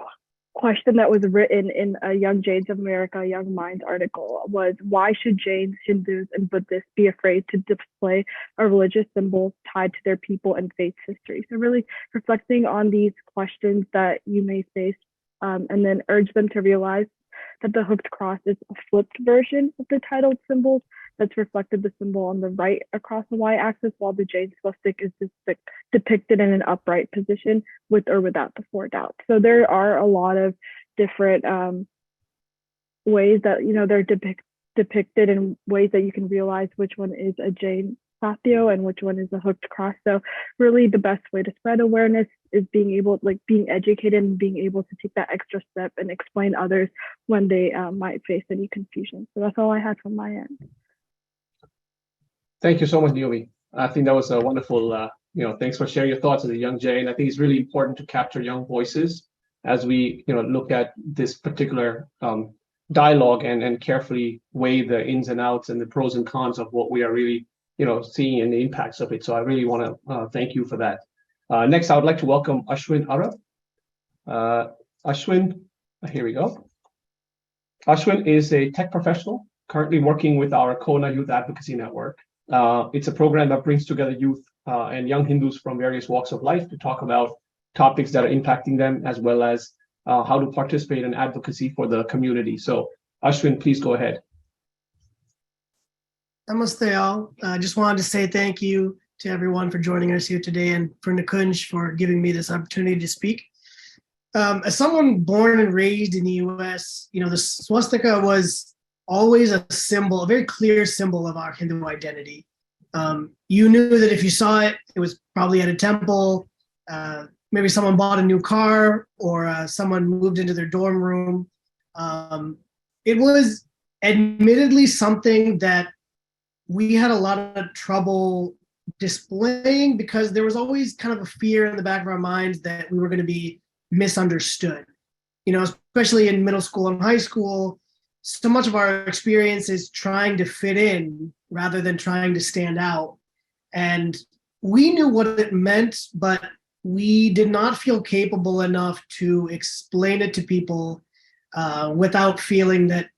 question that was written in a Young Jains of America, Young Minds article was, why should Jains, Hindus, and Buddhists be afraid to display a religious symbol tied to their people and faith history? So really reflecting on these questions that you may face, and then urge them to realize that the hooked cross is a flipped version of the titled symbols that's reflected the symbol on the right across the y-axis, while the Jain swastika is depicted in an upright position with or without the four dots. So there are a lot of different ways that they're depicted, in ways that you can realize which one is a Jain satyo and which one is a hooked cross. So really the best way to spread awareness is being educated and being able to take that extra step and explain others when they might face any confusion. So that's all I had from my end. Thank you so much, Niyomi. I think that was a wonderful, thanks for sharing your thoughts as a young Jain. I think it's really important to capture young voices as we, look at this particular dialogue and carefully weigh the ins and outs and the pros and cons of what we are really, seeing and the impacts of it. So I really want to thank you for that. Next, I would like to welcome Ashwin Arab. Ashwin, here we go. Ashwin is a tech professional currently working with our CoHNA Youth Advocacy Network. It's a program that brings together youth and young Hindus from various walks of life to talk about topics that are impacting them, as well as how to participate in advocacy for the community. So Ashwin, please go ahead. Namaste all. I just wanted to say thank you to everyone for joining us here today, and for Nikunj for giving me this opportunity to speak. As someone born and raised in the US, the swastika was always a symbol, a very clear symbol of our Hindu identity. You knew that if you saw it, it was probably at a temple, maybe someone bought a new car, or someone moved into their dorm room. It was admittedly something that we had a lot of trouble displaying, because there was always kind of a fear in the back of our minds that we were going to be misunderstood. Especially in middle school and high school, so much of our experience is trying to fit in rather than trying to stand out. And we knew what it meant, but we did not feel capable enough to explain it to people without feeling that,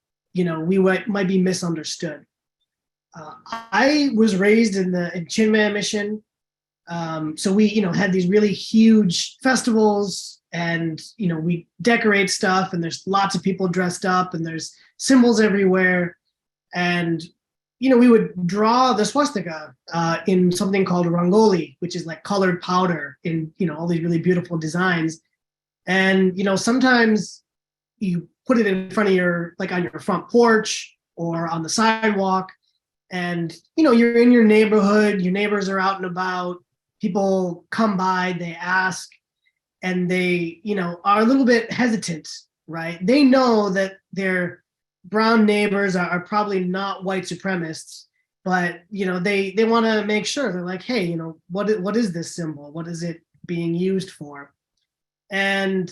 we might be misunderstood. I was raised in Chinmaya mission. So we, had these really huge festivals, and, we decorate stuff, and there's lots of people dressed up, and there's symbols everywhere. And, we would draw the swastika in something called rangoli, which is like colored powder in, all these really beautiful designs. And, sometimes you put it in front of on your front porch or on the sidewalk. And, you're in your neighborhood, your neighbors are out and about, people come by, they ask, and they, are a little bit hesitant, right? They know that their brown neighbors are probably not white supremacists, but, they want to make sure. They're like, hey, what is this symbol? What is it being used for? And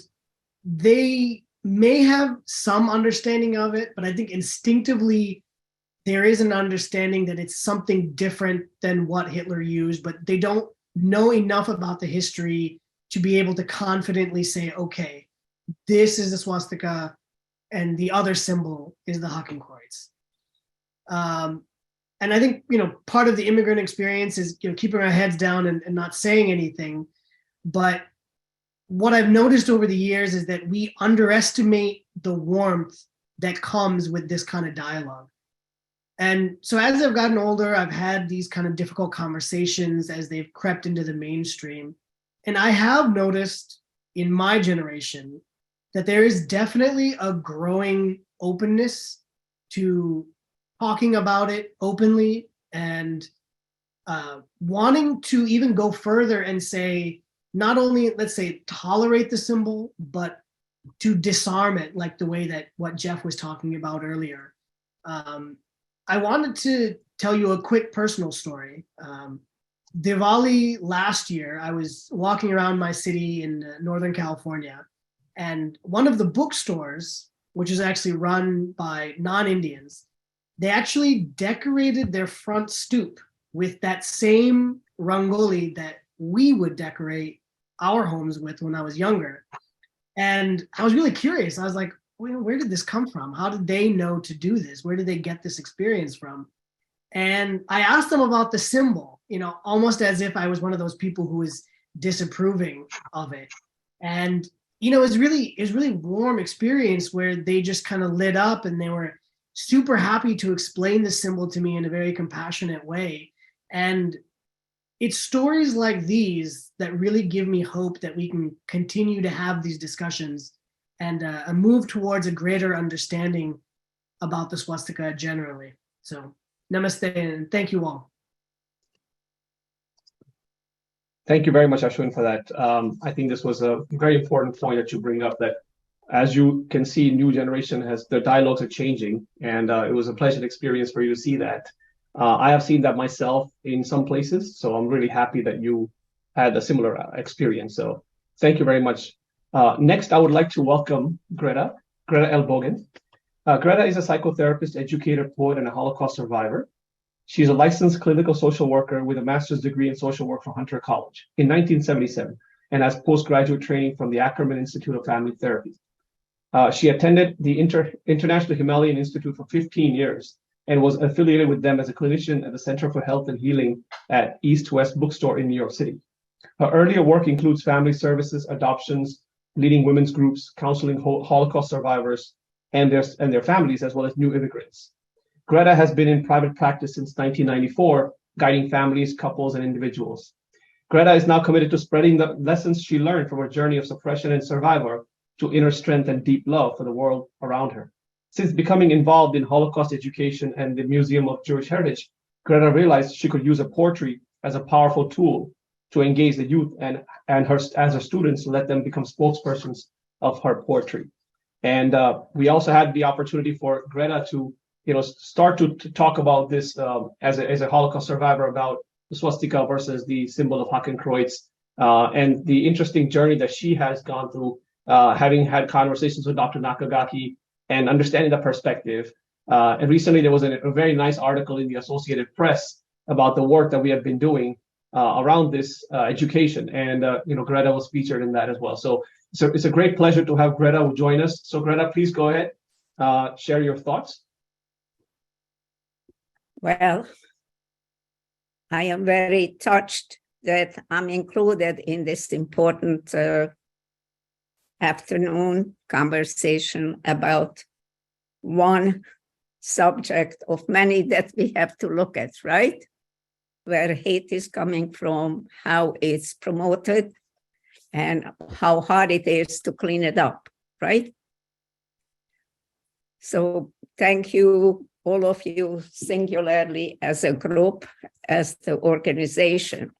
they may have some understanding of it, but I think instinctively there is an understanding that it's something different than what Hitler used, but they don't know enough about the history to be able to confidently say, okay, this is the swastika and the other symbol is the Hakenkreuz. And I think, part of the immigrant experience is, keeping our heads down and not saying anything. But what I've noticed over the years is that we underestimate the warmth that comes with this kind of dialogue. And so as I've gotten older, I've had these kind of difficult conversations as they've crept into the mainstream. And I have noticed in my generation that there is definitely a growing openness to talking about it openly and wanting to even go further and say, not only, let's say, tolerate the symbol, but to disarm it, like the way that what Jeff was talking about earlier. I wanted to tell you a quick personal story. Diwali last year, I was walking around my city in Northern California, and one of the bookstores, which is actually run by non-Indians, they actually decorated their front stoop with that same rangoli that we would decorate our homes with when I was younger. And I was really curious. I was like, where did this come from? How did they know to do this? Where did they get this experience from? And I asked them about the symbol, almost as if I was one of those people who was disapproving of it. And, it was really warm experience where they just kind of lit up, and they were super happy to explain the symbol to me in a very compassionate way. And it's stories like these that really give me hope that we can continue to have these discussions and move towards a greater understanding about the swastika generally. So namaste, and thank you all. Thank you very much, Ashwin, for that. I think this was a very important point that you bring up, that as you can see, new generation the dialogues are changing, and it was a pleasant experience for you to see that. I have seen that myself in some places, so I'm really happy that you had a similar experience. So thank you very much. Next, I would like to welcome Greta Elbogen. Greta is a psychotherapist, educator, poet, and a Holocaust survivor. She's a licensed clinical social worker with a master's degree in social work from Hunter College in 1977, and has postgraduate training from the Ackerman Institute of Family Therapy. She attended the International Himalayan Institute for 15 years and was affiliated with them as a clinician at the Center for Health and Healing at East West Bookstore in New York City. Her earlier work includes family services, adoptions, leading women's groups, counseling Holocaust survivors and their families, as well as new immigrants. Greta has been in private practice since 1994, guiding families, couples, and individuals. Greta is now committed to spreading the lessons she learned from her journey of suppression and survivor to inner strength and deep love for the world around her. Since becoming involved in Holocaust education and the Museum of Jewish Heritage, Greta realized she could use her poetry as a powerful tool to engage the youth and her as her students, to let them become spokespersons of her poetry. And we also had the opportunity for Greta to start to talk about this as a Holocaust survivor, about the swastika versus the symbol of Hakenkreuz, and the interesting journey that she has gone through, having had conversations with Dr. Nakagaki and understanding the perspective. And recently there was a very nice article in the Associated Press about the work that we have been doing around this education. And Greta was featured in that as well. So it's a great pleasure to have Greta join us. So Greta, please go ahead, share your thoughts. Well, I am very touched that I'm included in this important afternoon conversation about one subject of many that we have to look at, right? Where hate is coming from, how it's promoted, and how hard it is to clean it up, right? So thank you, all of you, singularly as a group, as the organization.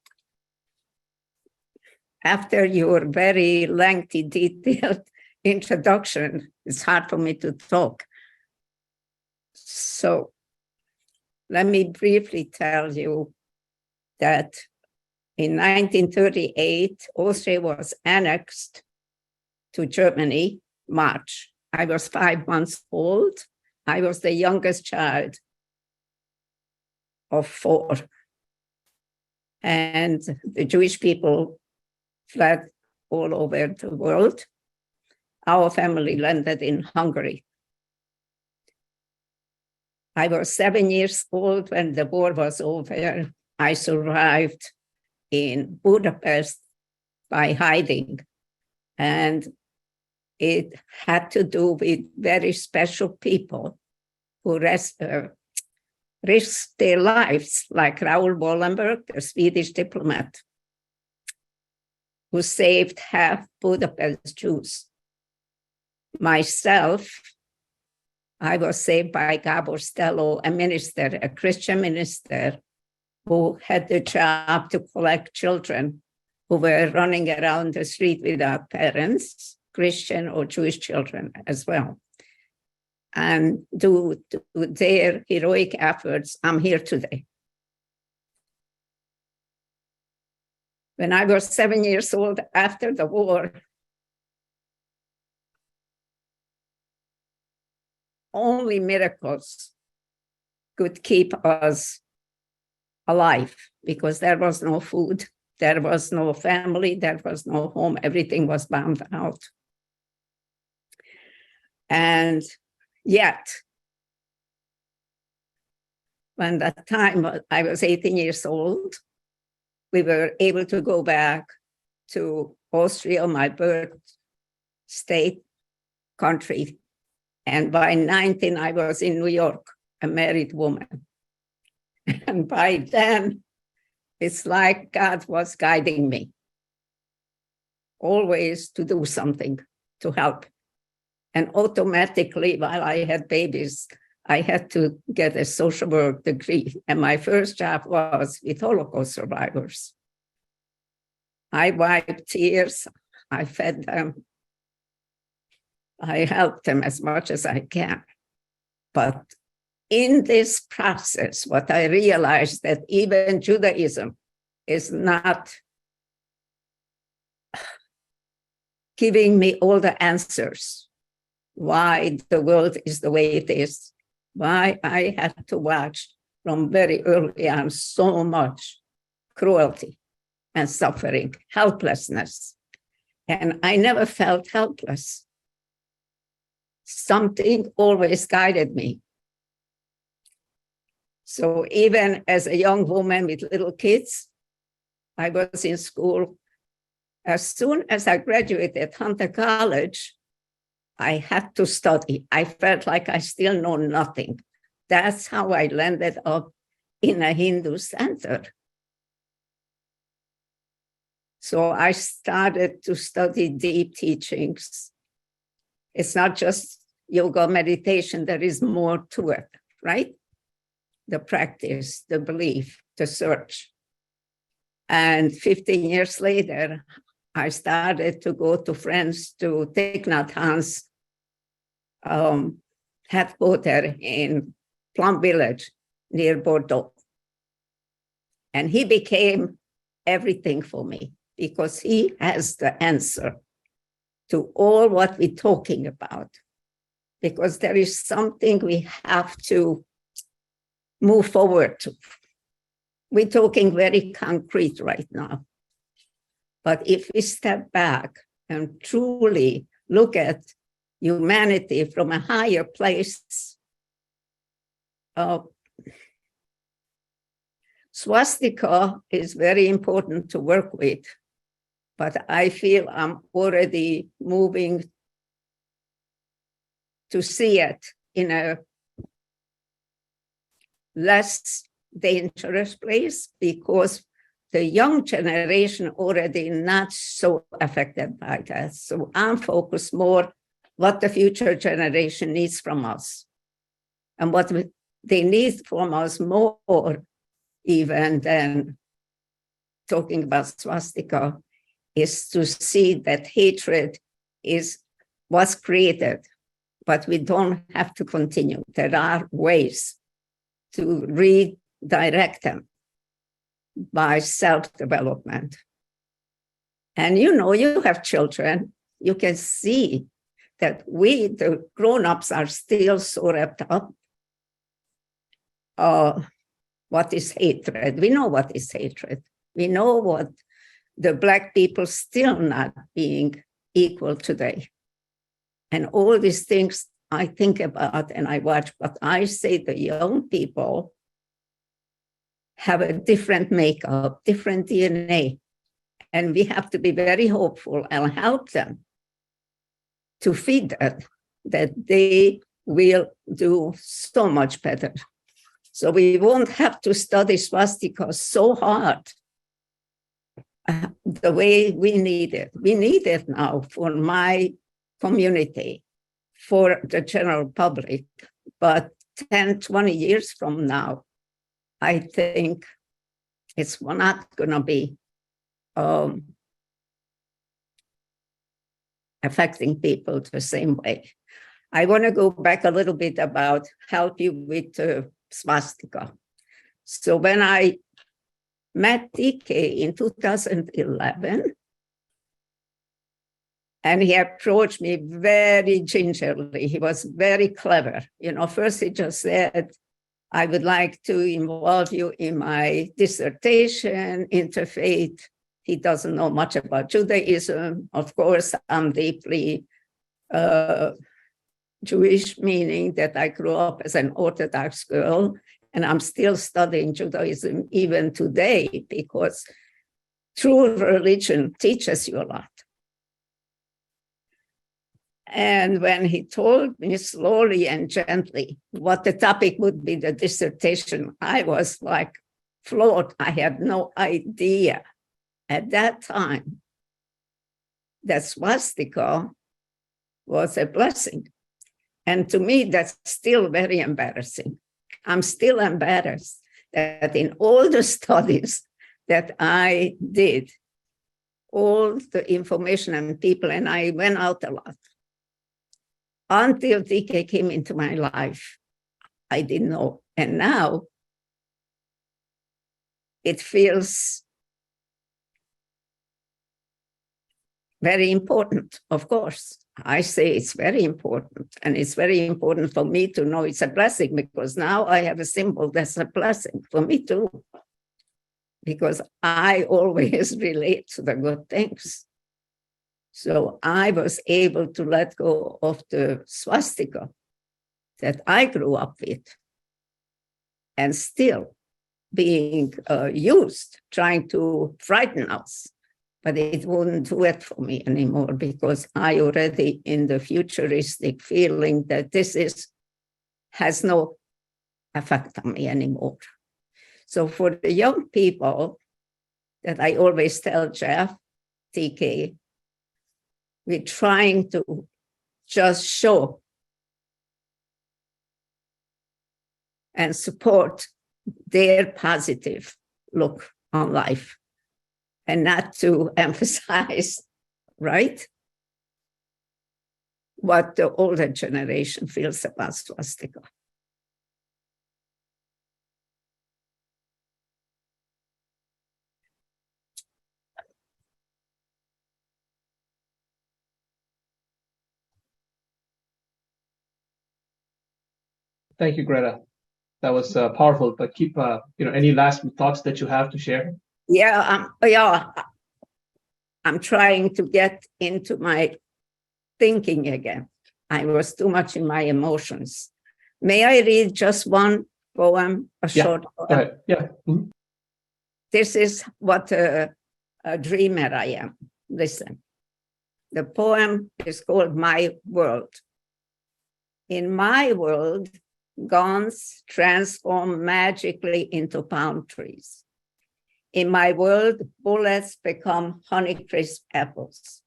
After your very lengthy, detailed introduction, it's hard for me to talk. So let me briefly tell you that in 1938, Austria was annexed to Germany, March. I was 5 months old. I was the youngest child of 4. And the Jewish people fled all over the world. Our family landed in Hungary. I was 7 years old when the war was over. I survived in Budapest by hiding. And it had to do with very special people who risked their lives, like Raoul Wallenberg, the Swedish diplomat, who saved half Budapest Jews. Myself, I was saved by Gabor Stello, a minister, a Christian minister, who had the job to collect children who were running around the street without parents, Christian or Jewish children as well. And due to their heroic efforts, I'm here today. When I was 7 years old after the war, only miracles could keep us alive because there was no food, there was no family, there was no home, everything was bombed out. And yet, when that time I was 18 years old, we were able to go back to Austria, my birth state, country. And by 19, I was in New York, a married woman. And by then, it's like God was guiding me, always to do something to help. And automatically, while I had babies, I had to get a social work degree. And my first job was with Holocaust survivors. I wiped tears, I fed them, I helped them as much as I can. But in this process, what I realized that even Judaism is not giving me all the answers why the world is the way it is, why I had to watch from very early on so much cruelty and suffering, helplessness. And I never felt helpless. Something always guided me. So even as a young woman with little kids, I was in school. As soon as I graduated Hunter College, I had to study. I felt like I still know nothing. That's how I landed up in a Hindu center. So I started to study deep teachings. It's not just yoga meditation, there is more to it, right? The practice, the belief, the search. And 15 years later, I started to go to friends to Thich Nhat Hanh's headquarters in Plum Village near Bordeaux. And he became everything for me because he has the answer to all what we're talking about. Because there is something we have to move forward to. We're talking very concrete right now. But if we step back and truly look at humanity from a higher place, Swastika is very important to work with, but I feel I'm already moving to see it in a less dangerous place, because the young generation already not so affected by that. So I'm focused more what the future generation needs from us, and what they need from us more even than talking about swastika is to see that hatred was created, but we don't have to continue. There are ways to redirect them by self-development. And you have children, you can see that we, the grown-ups, are still so wrapped up. What is hatred? We know what is hatred. We know what the Black people still not being equal today. And all these things I think about and I watch, but I say the young people have a different makeup, different DNA, and we have to be very hopeful and help them to feed that they will do so much better. So we won't have to study swastika so hard the way we need it. We need it now for my community, for the general public. But 10, 20 years from now, I think it's not going to be affecting people the same way. I want to go back a little bit about help you with swastika. So when I met TK in 2011, and he approached me very gingerly. He was very clever. First he just said, I would like to involve you in my dissertation, interfaith. He doesn't know much about Judaism. Of course, I'm deeply Jewish, meaning that I grew up as an Orthodox girl, and I'm still studying Judaism even today, because true religion teaches you a lot. And when he told me slowly and gently what the topic would be, the dissertation, I was like floored. I had no idea at that time that swastika was a blessing. And to me, that's still very embarrassing. I'm still embarrassed that in all the studies that I did, all the information and people, and I went out a lot, until DK came into my life, I didn't know. And now it feels very important, of course. I say it's very important. And it's very important for me to know it's a blessing, because now I have a symbol that's a blessing for me too. Because I always relate to the good things. So I was able to let go of the swastika that I grew up with, and still being used, trying to frighten us. But it wouldn't do it for me anymore, because I already in the futuristic feeling that this has no effect on me anymore. So for the young people that I always tell Jeff, TK, we're trying to just show and support their positive look on life, and not to emphasize, right, what the older generation feels about swastika. Thank you, Greta. That was powerful. But keep, any last thoughts that you have to share? Yeah, I'm trying to get into my thinking again. I was too much in my emotions. May I read just one poem, a short poem? Yeah. Mm-hmm. This is what a dreamer I am. Listen, the poem is called My World. In my world, guns transform magically into palm trees. In my world, bullets become Honeycrisp apples.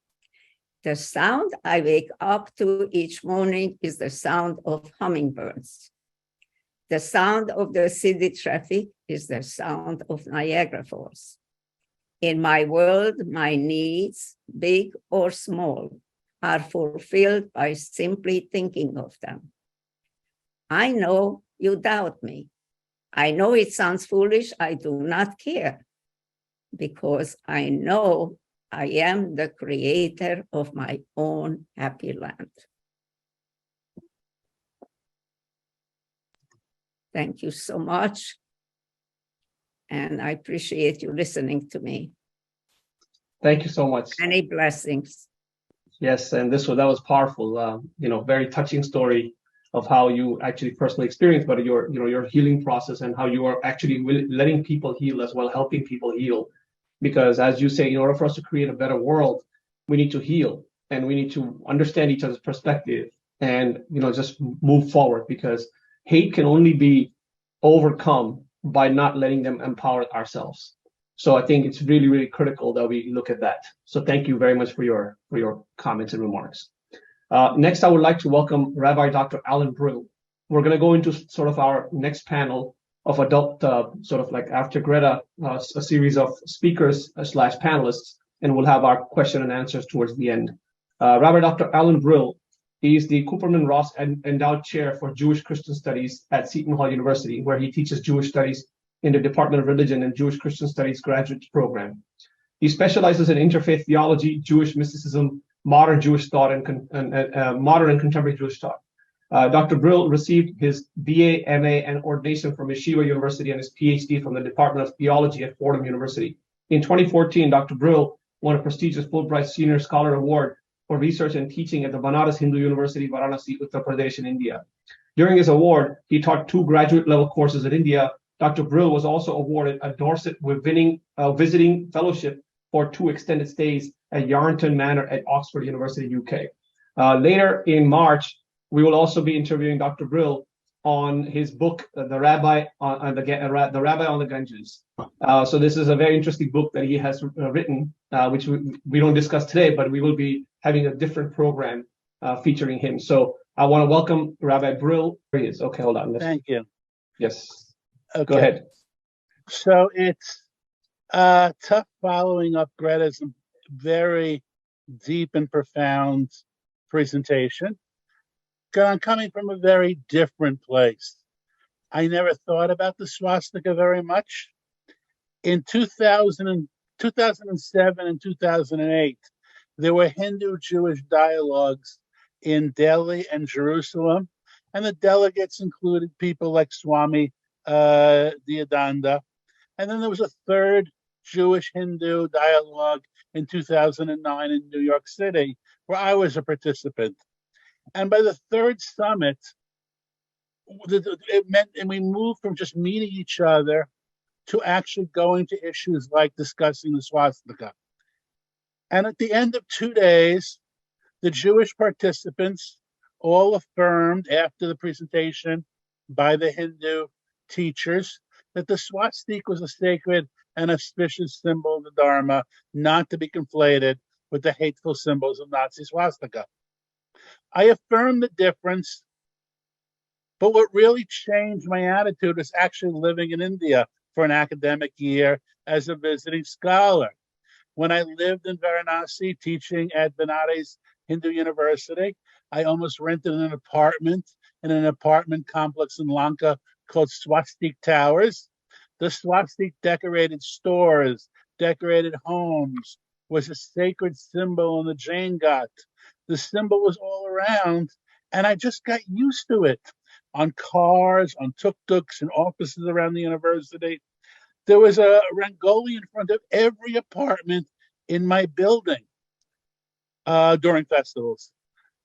The sound I wake up to each morning is the sound of hummingbirds. The sound of the city traffic is the sound of Niagara Falls. In my world, my needs, big or small, are fulfilled by simply thinking of them. I know you doubt me. I know it sounds foolish. I do not care, because I know I am the creator of my own happy land. Thank you so much. And I appreciate you listening to me. Thank you so much. Many blessings. Yes, and that was powerful. Very touching story of how you actually personally experienced, but your healing process and how you are actually letting people heal as well, helping people heal. Because as you say, in order for us to create a better world, we need to heal and we need to understand each other's perspective and just move forward, because hate can only be overcome by not letting them empower ourselves. So I think it's really, really critical that we look at that. So thank you very much for your comments and remarks. Next, I would like to welcome Rabbi Dr. Alan Brill. We're going to go into sort of our next panel of adult, sort of like after Greta, a series of speakers / panelists, and we'll have our question and answers towards the end. Rabbi Dr. Alan Brill is the Cooperman Ross Endowed Chair for Jewish Christian Studies at Seton Hall University, where he teaches Jewish Studies in the Department of Religion and Jewish Christian Studies graduate program. He specializes in interfaith theology, Jewish mysticism, modern Jewish thought, and modern and contemporary Jewish thought. Dr. Brill received his BA, MA, and ordination from Yeshiva University and his PhD from the Department of Theology at Fordham University. In 2014, Dr. Brill won a prestigious Fulbright Senior Scholar Award for research and teaching at the Banaras Hindu University, Varanasi, Uttar Pradesh in India. During his award, he taught 2 graduate-level courses in India. Dr. Brill was also awarded a Dorset visiting fellowship for 2 extended stays at Yarnton Manor at Oxford University, UK. Later in March, we will also be interviewing Dr. Brill on his book, The Rabbi on the Ganges. So this is a very interesting book that he has written, which we don't discuss today, but we will be having a different program featuring him. So I want to welcome Rabbi Brill. Here he is. Okay, hold on. Thank you. Yes. Okay. Go ahead. So it's tough following up Greta's very deep and profound presentation. I'm coming from a very different place. I never thought about the swastika very much. In 2007 and 2008, there were Hindu-Jewish dialogues in Delhi and Jerusalem, and the delegates included people like Swami Dayananda. And then there was a third Jewish-Hindu dialogue in 2009 in New York City, where I was a participant. And by the third summit, it meant, and we moved from just meeting each other to actually going to issues like discussing the swastika. And at the end of 2 days, the Jewish participants all affirmed after the presentation by the Hindu teachers that the swastika was a sacred and auspicious symbol of the Dharma, not to be conflated with the hateful symbols of Nazi swastika. I affirmed the difference, but what really changed my attitude was actually living in India for an academic year as a visiting scholar. When I lived in Varanasi teaching at Benares Hindu University, I almost rented an apartment in an apartment complex in Lanka called Swastika Towers. The swastika decorated stores, decorated homes, was a sacred symbol in the Jain Ghat. The symbol was all around, and I just got used to it. On cars, on tuk-tuks, and offices around the university. There was a Rangoli in front of every apartment in my building during festivals.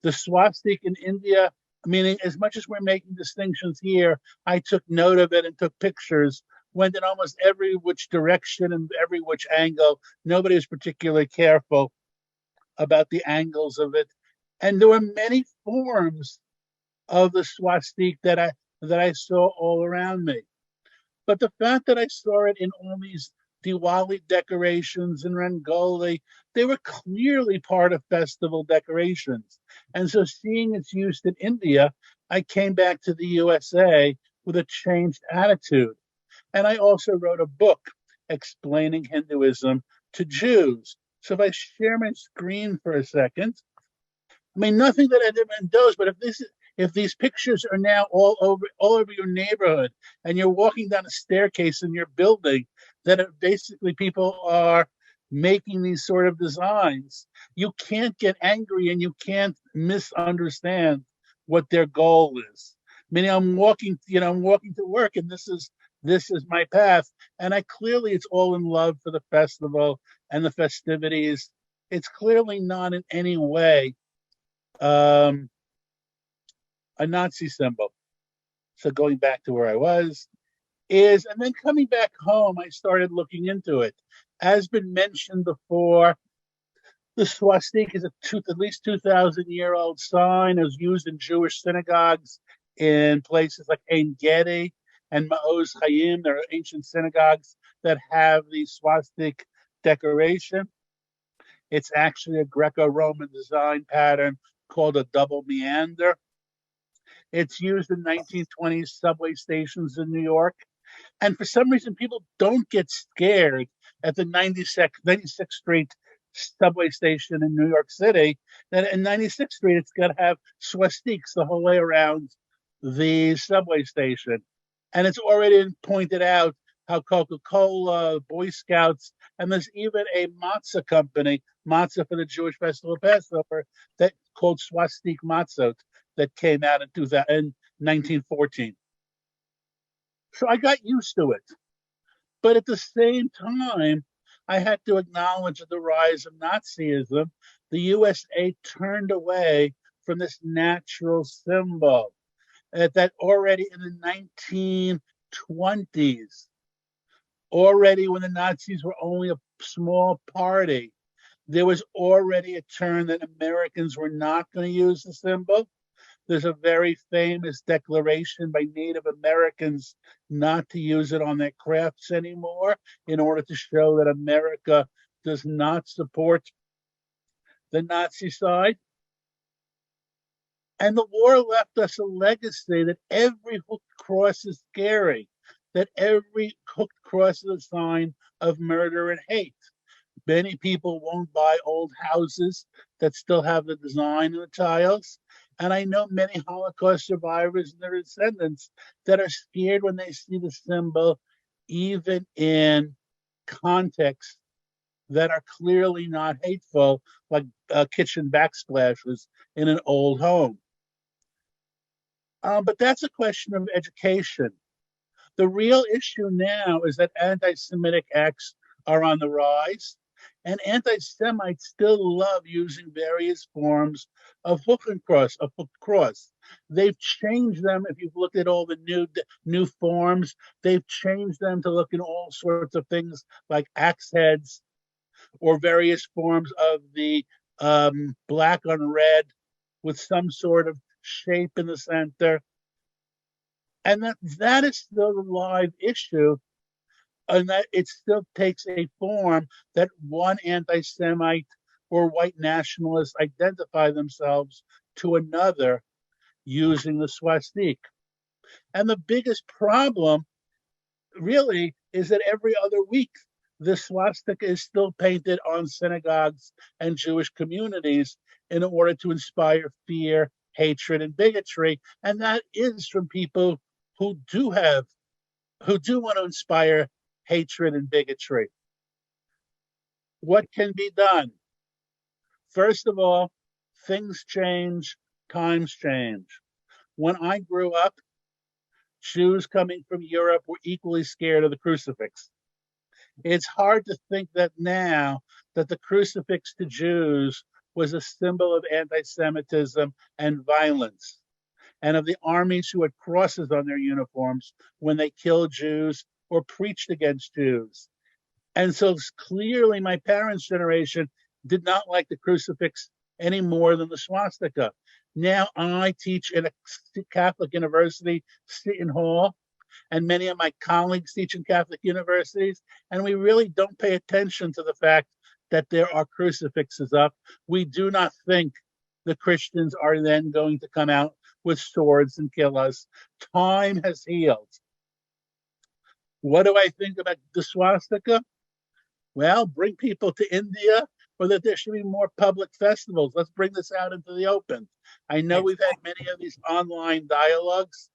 The swastika in India, meaning as much as we're making distinctions here, I took note of it and took pictures went in almost every which direction and every which angle. Nobody was particularly careful about the angles of it. And there were many forms of the swastika that I saw all around me. But the fact that I saw it in all these Diwali decorations and Rangoli, they were clearly part of festival decorations. And so seeing its use in India, I came back to the USA with a changed attitude. And I also wrote a book explaining Hinduism to Jews. So if I share my screen for a second, I mean, nothing that I did does, but if these pictures are now all over your neighborhood, and you're walking down a staircase in your building, that basically people are making these sort of designs, you can't get angry and you can't misunderstand what their goal is. I mean, I'm walking to work, and this is my path, and it's all in love for the festival and the festivities. It's clearly not in any way a Nazi symbol. So going back to where I was and then coming back home, I started looking into it. As been mentioned before, the swastika is at least 2,000-year-old sign. It was used in Jewish synagogues in places like Ein Gedi and Ma'oz Chaim. There are ancient synagogues that have the swastika decoration. It's actually a Greco-Roman design pattern called a double meander. It's used in 1920s subway stations in New York. And for some reason, people don't get scared at the 96th Street subway station in New York City. That in 96th Street, it's got to have swastikas the whole way around the subway station. And it's already been pointed out how Coca-Cola, Boy Scouts, and there's even a matzah company, matzah for the Jewish festival of Passover, that called Swastik Matzot, that came out in 1914. So I got used to it. But at the same time, I had to acknowledge the rise of Nazism. The USA turned away from this natural symbol that already in the 1920s, already when the Nazis were only a small party, there was already a turn that Americans were not going to use the symbol. There's a very famous declaration by Native Americans not to use it on their crafts anymore in order to show that America does not support the Nazi side. And the war left us a legacy that every hooked cross is scary, that every hooked cross is a sign of murder and hate. Many people won't buy old houses that still have the design and the tiles. And I know many Holocaust survivors and their descendants that are scared when they see the symbol, even in contexts that are clearly not hateful, like kitchen backsplashes in an old home. But that's a question of education. The real issue now is that anti-Semitic acts are on the rise, and anti-Semites still love using various forms of hooked cross. They've changed them. If you've looked at all the new forms, they've changed them to look in all sorts of things like axe heads or various forms of the black on red with some sort of shape in the center. And that is still a live issue, and that it still takes a form that one anti-Semite or white nationalists identify themselves to another using the swastika. And the biggest problem really is that every other week the swastika is still painted on synagogues and Jewish communities in order to inspire fear, hatred, and bigotry. And that is from people who do want to inspire hatred and bigotry. What can be done? First of all, things change, times change. When I grew up, Jews coming from Europe were equally scared of the crucifix. It's hard to think that now that the crucifix to Jews was a symbol of anti-Semitism and violence, and of the armies who had crosses on their uniforms when they killed Jews or preached against Jews. And so clearly my parents' generation did not like the crucifix any more than the swastika. Now I teach in a Catholic university, Seton Hall, and many of my colleagues teach in Catholic universities, and we really don't pay attention to the fact that there are crucifixes up. We do not think the Christians are then going to come out with swords and kill us. Time has healed. What do I think about the swastika? Well, bring people to India, or that there should be more public festivals. Let's bring this out into the open. I know we've had many of these online dialogues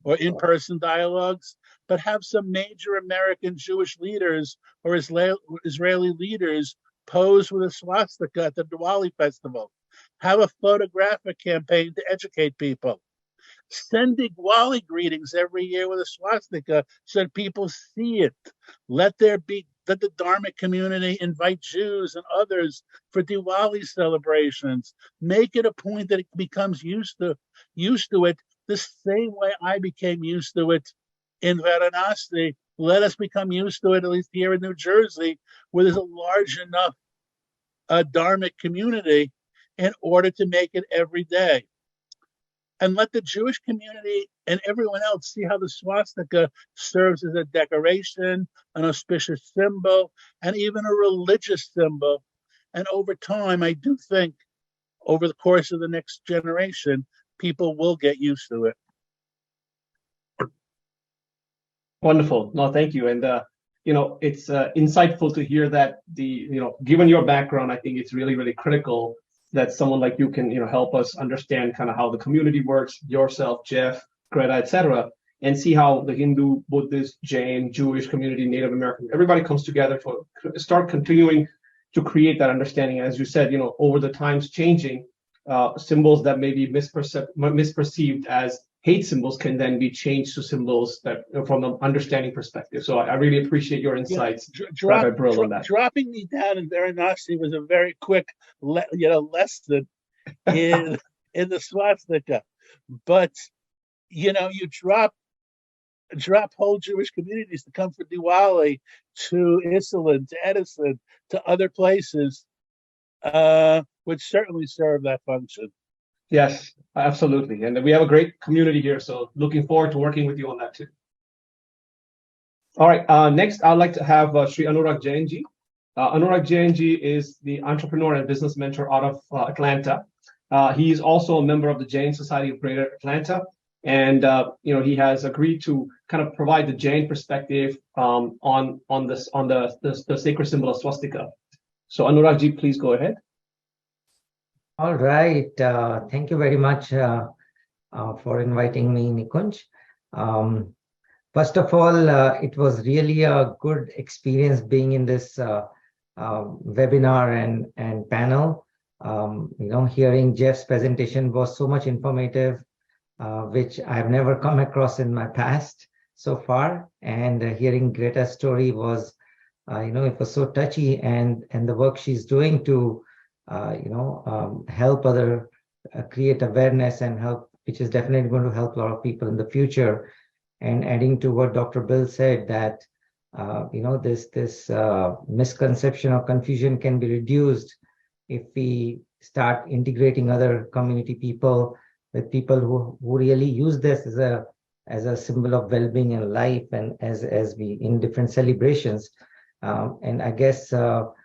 or in-person dialogues, but have some major American Jewish leaders or Israeli leaders pose with a swastika at the Diwali festival. Have a photographic campaign to educate people. Send Diwali greetings every year with a swastika so that people see it. Let the Dharmic community invite Jews and others for Diwali celebrations. Make it a point that it becomes used to it the same way I became used to it in Varanasi. Let us become used to it, at least here in New Jersey, where there's a large enough Dharmic community in order to make it every day. And let the Jewish community and everyone else see how the swastika serves as a decoration, an auspicious symbol, and even a religious symbol. And over time, I do think, over the course of the next generation, people will get used to it. Wonderful. No, thank you. And, it's insightful to hear that given your background, I think it's really, really critical that someone like you can, help us understand kind of how the community works, yourself, Jeff, Greta, etc., and see how the Hindu, Buddhist, Jain, Jewish community, Native American, everybody comes together to start continuing to create that understanding. As you said, over the times changing, symbols that may be misperceived as hate symbols can then be changed to symbols that, from an understanding perspective. So I really appreciate your insights, Rabbi Brill, on that. Dropping me down in Varanasi was a very quick, lesson in the swastika. But you drop whole Jewish communities to come for Diwali to Iselin, to Edison, to other places, would certainly serve that function. Yes, absolutely. And we have a great community here, so looking forward to working with you on that too. All right, next I'd like to have Sri Anurag Jainji. Anurag Jainji is the entrepreneur and business mentor out of Atlanta. He is also a member of the Jain Society of Greater Atlanta. And, he has agreed to kind of provide the Jain perspective on the sacred symbol of swastika. So Anuragji, please go ahead. All right. Thank you very much for inviting me, Nikunj. First of all, it was really a good experience being in this webinar and panel. Hearing Jeff's presentation was so much informative, which I've never come across in my past so far. And hearing Greta's story was, it was so touchy, and the work she's doing to help other create awareness and help, which is definitely going to help a lot of people in the future. And adding to what Dr. Brill said, that this misconception or confusion can be reduced if we start integrating other community people with people who really use this as a symbol of well-being and life, and as we in different celebrations. And I guess what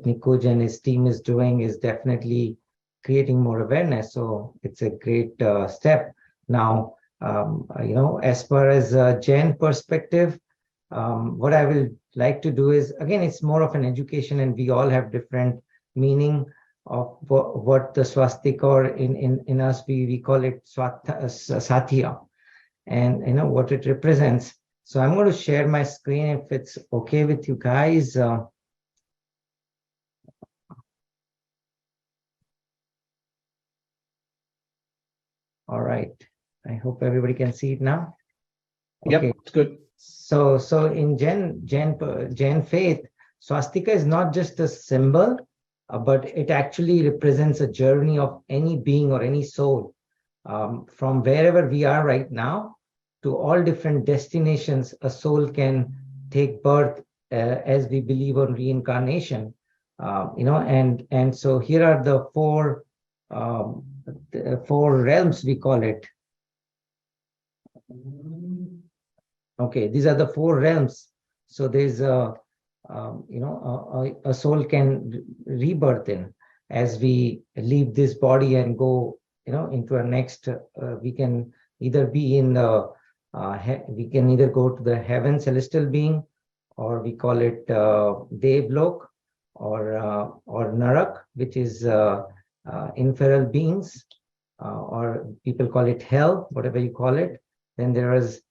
Nikunj and his team is doing is definitely creating more awareness. So it's a great step. Now, as far as a Jain perspective, what I will like to do is, again, it's more of an education, and we all have different meaning of what the swastika, or in us, we call it satya, and what it represents. So I'm going to share my screen if it's okay with you guys. All right. I hope everybody can see it now. Okay. Yep, it's good. So in Jain faith, swastika is not just a symbol, but it actually represents a journey of any being or any soul, from wherever we are right now to all different destinations a soul can take birth as we believe on reincarnation. And so here are the four realms, we call it. Okay, these are the four realms. So there's a soul can rebirth in as we leave this body and go, into our next. We can either be in the we can either go to the heaven, celestial being, or we call it Devlok, or Narak, which is infernal beings, or people call it hell, whatever you call it. Then there is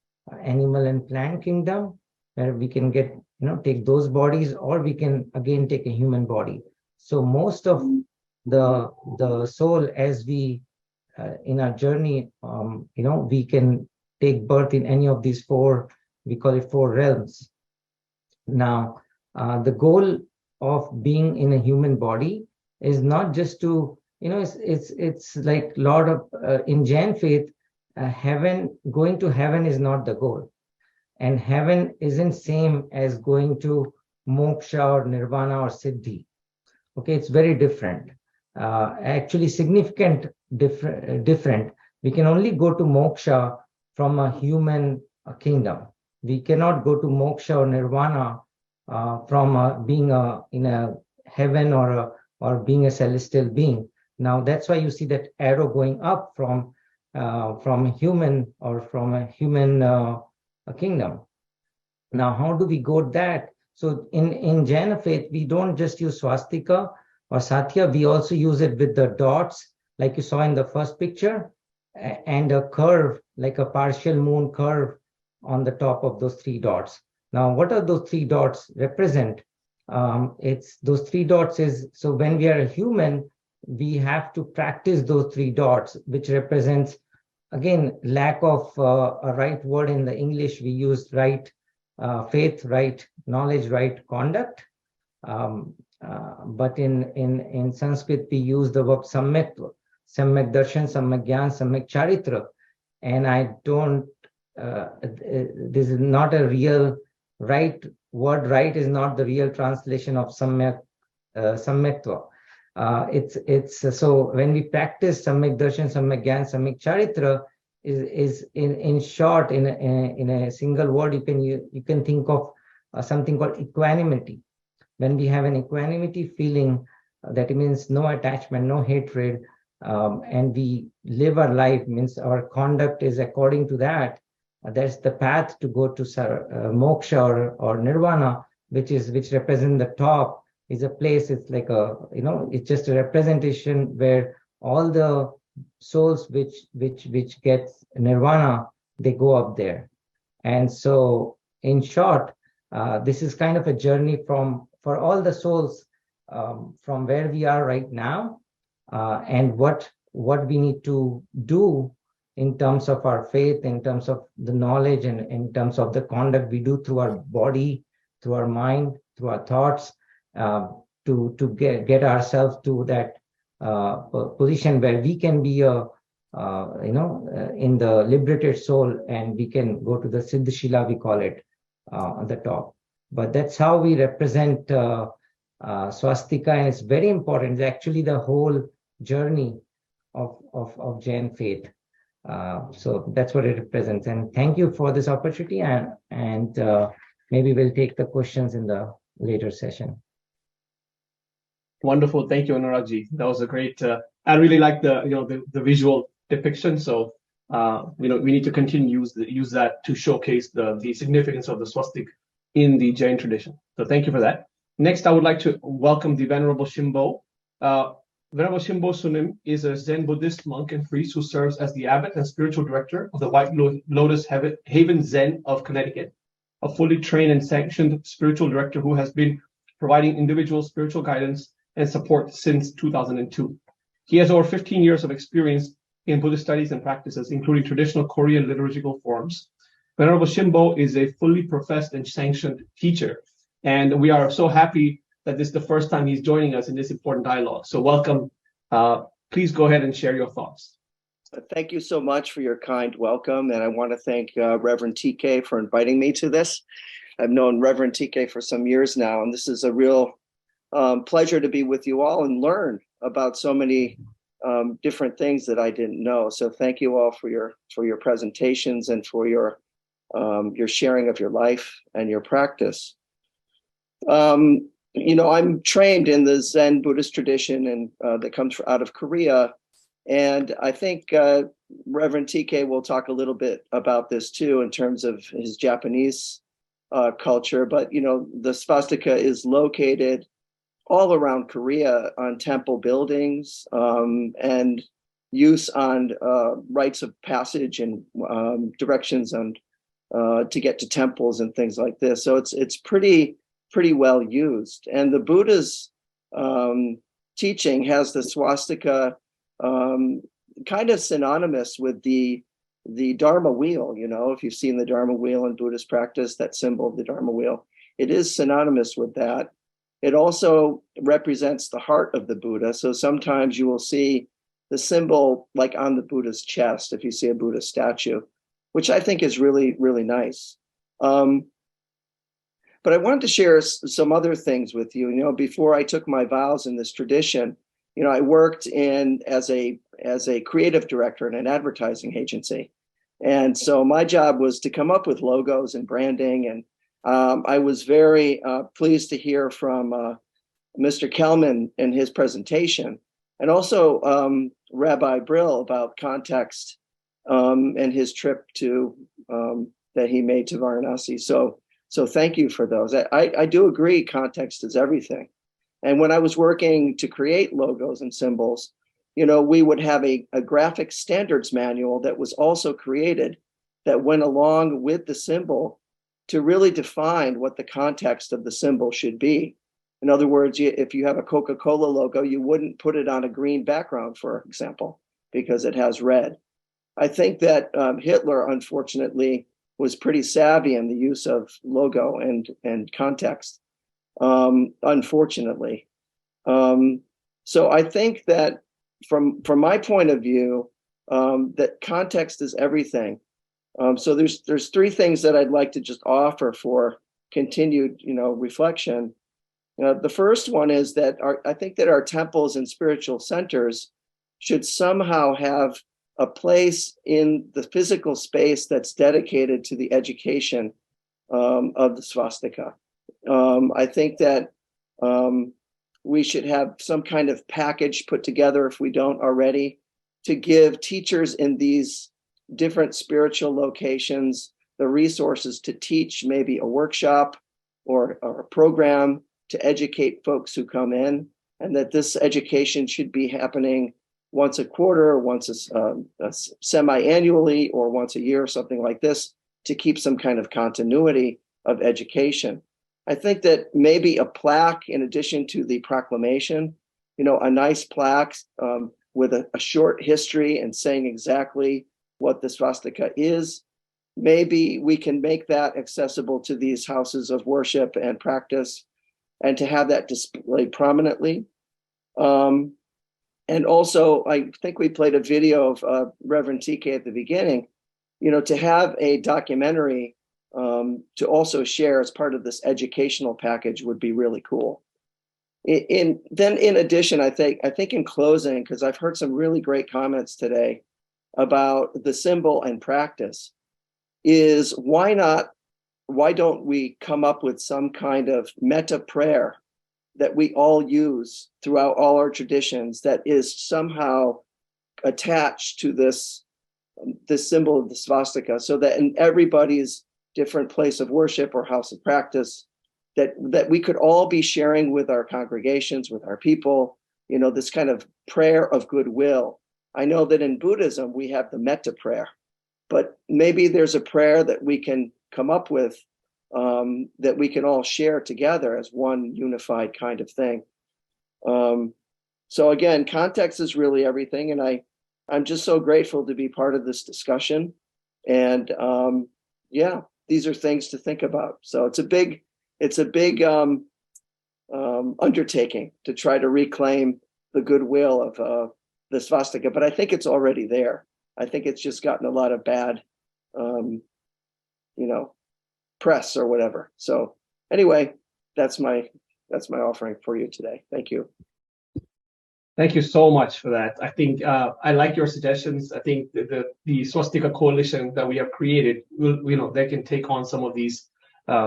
animal and plant kingdom, where we can get, take those bodies, or we can again take a human body. So most of the soul, as we in our journey, we can take birth in any of these four, we call it four realms. Now, the goal of being in a human body is not just to, it's like Lord of, in Jain faith, going to heaven is not the goal. And heaven isn't same as going to moksha or nirvana or siddhi. Okay, it's very different. Actually significant different. We can only go to moksha from a human kingdom. We cannot go to moksha or nirvana from being in a heaven or being a celestial being. Now that's why you see that arrow going up from human or from a human kingdom. Now, how do we go that? So in Jain faith, we don't just use swastika or satya, we also use it with the dots, like you saw in the first picture, and a curve, like a partial moon curve on the top of those three dots. Now, what are those three dots represent? It's those three dots is, so when we are a human, we have to practice those three dots, which represents, again, lack of a right word in the English. We use right faith, right knowledge, right conduct. But in Sanskrit, we use the verb samyaktva, samyak darshan, samyak gyan, samyak charitra. And I don't, this is not a real right word. Right is not the real translation of samyaktva. It's so when we practice samyak darshan, samyak gyan, samyak charitra, is in short, in a single word, you can think of something called equanimity. When we have an equanimity feeling, that means no attachment, no hatred, and we live our life, means our conduct is according to that. That's the path to go to moksha or nirvana, which represents the top. Is a place. It's like it's just a representation where all the souls which get nirvana, they go up there. And so, in short, this is kind of a journey for all the souls from where we are right now, and what we need to do in terms of our faith, in terms of the knowledge, and in terms of the conduct we do through our body, through our mind, through our thoughts, to get ourselves to that position where we can be in the liberated soul, and we can go to the Siddhashila, we call it, on the top. But that's how we represent swastika, and it's very important. It's actually the whole journey of Jain faith. So that's what it represents. And thank you for this opportunity, and maybe we'll take the questions in the later session. Wonderful, thank you, Anurag. That was a great. I really like the visual depiction. So we need to continue use that to showcase the significance of the swastika in the Jain tradition. So thank you for that. Next, I would like to welcome the Venerable Shimbo. Venerable Shimbo Sunim is a Zen Buddhist monk and priest who serves as the abbot and spiritual director of the White Lotus Haven Zen of Connecticut, a fully trained and sanctioned spiritual director who has been providing individual spiritual guidance and support since 2002. He has over 15 years of experience in Buddhist studies and practices, including traditional Korean liturgical forms. Venerable Shimbo is a fully professed and sanctioned teacher, and we are so happy that this is the first time he's joining us in this important dialogue. So welcome. Please go ahead and share your thoughts. Thank you so much for your kind welcome. And I want to thank Reverend TK for inviting me to this. I've known Reverend TK for some years now, and this is a real pleasure to be with you all and learn about so many different things that I didn't know. So thank you all for your presentations and for your sharing of your life and your practice. You know, I'm trained in the Zen Buddhist tradition and that comes out of Korea. And I think Reverend TK will talk a little bit about this too in terms of his Japanese culture. But, you know, the swastika is located all around Korea on temple buildings and use on rites of passage and directions on to get to temples and things like this. So it's pretty well used. And the Buddha's teaching has the swastika kind of synonymous with the Dharma wheel. You know, if you've seen the Dharma wheel in Buddhist practice, that symbol of the Dharma wheel, it is synonymous with that. It also represents the heart of the Buddha. So sometimes you will see the symbol like on the Buddha's chest if you see a Buddha statue, which I think is really, really nice. But I wanted to share some other things with you. You know, before I took my vows in this tradition, you know, I worked as a creative director in an advertising agency. And so my job was to come up with logos and branding. And I was very pleased to hear from Mr. Kelman in his presentation, and also Rabbi Brill about context and his trip to that he made to Varanasi. So thank you for those. I do agree context is everything. And when I was working to create logos and symbols, you know, we would have a graphic standards manual that was also created that went along with the symbol to really define what the context of the symbol should be. In other words, if you have a Coca-Cola logo, you wouldn't put it on a green background, for example, because it has red. I think that Hitler, unfortunately, was pretty savvy in the use of logo and context. Unfortunately. So I think that from my point of view, that context is everything. So there's three things that I'd like to just offer for continued, you know, reflection. The first one is that I think that our temples and spiritual centers should somehow have a place in the physical space that's dedicated to the education of the swastika. I think that we should have some kind of package put together, if we don't already, to give teachers in these different spiritual locations the resources to teach maybe a workshop or a program to educate folks who come in, and that this education should be happening once a quarter or once a semi-annually or once a year or something like this, to keep some kind of continuity of education. I think that maybe a plaque, in addition to the proclamation, you know, a nice plaque with a short history and saying exactly what the swastika is, maybe we can make that accessible to these houses of worship and practice, and to have that displayed prominently. And also, I think we played a video of Reverend TK at the beginning, you know, to have a documentary to also share as part of this educational package would be really cool. In addition, I think in closing, because I've heard some really great comments today about the symbol and practice, is why don't we come up with some kind of metta prayer that we all use throughout all our traditions that is somehow attached to this symbol of the swastika, so that in everybody's different place of worship or house of practice, that we could all be sharing with our congregations, with our people, you know, this kind of prayer of goodwill. I know that in Buddhism, we have the metta prayer, but maybe there's a prayer that we can come up with that we can all share together as one unified kind of thing. So again, context is really everything. And I'm just so grateful to be part of this discussion. And yeah, these are things to think about. So it's a big undertaking to try to reclaim the goodwill of the swastika, but I think it's already there. I think it's just gotten a lot of bad, press or whatever. So anyway, that's my offering for you today. Thank you. Thank you so much for that. I think I like your suggestions. I think the Swastika coalition that we have created, they can take on some of these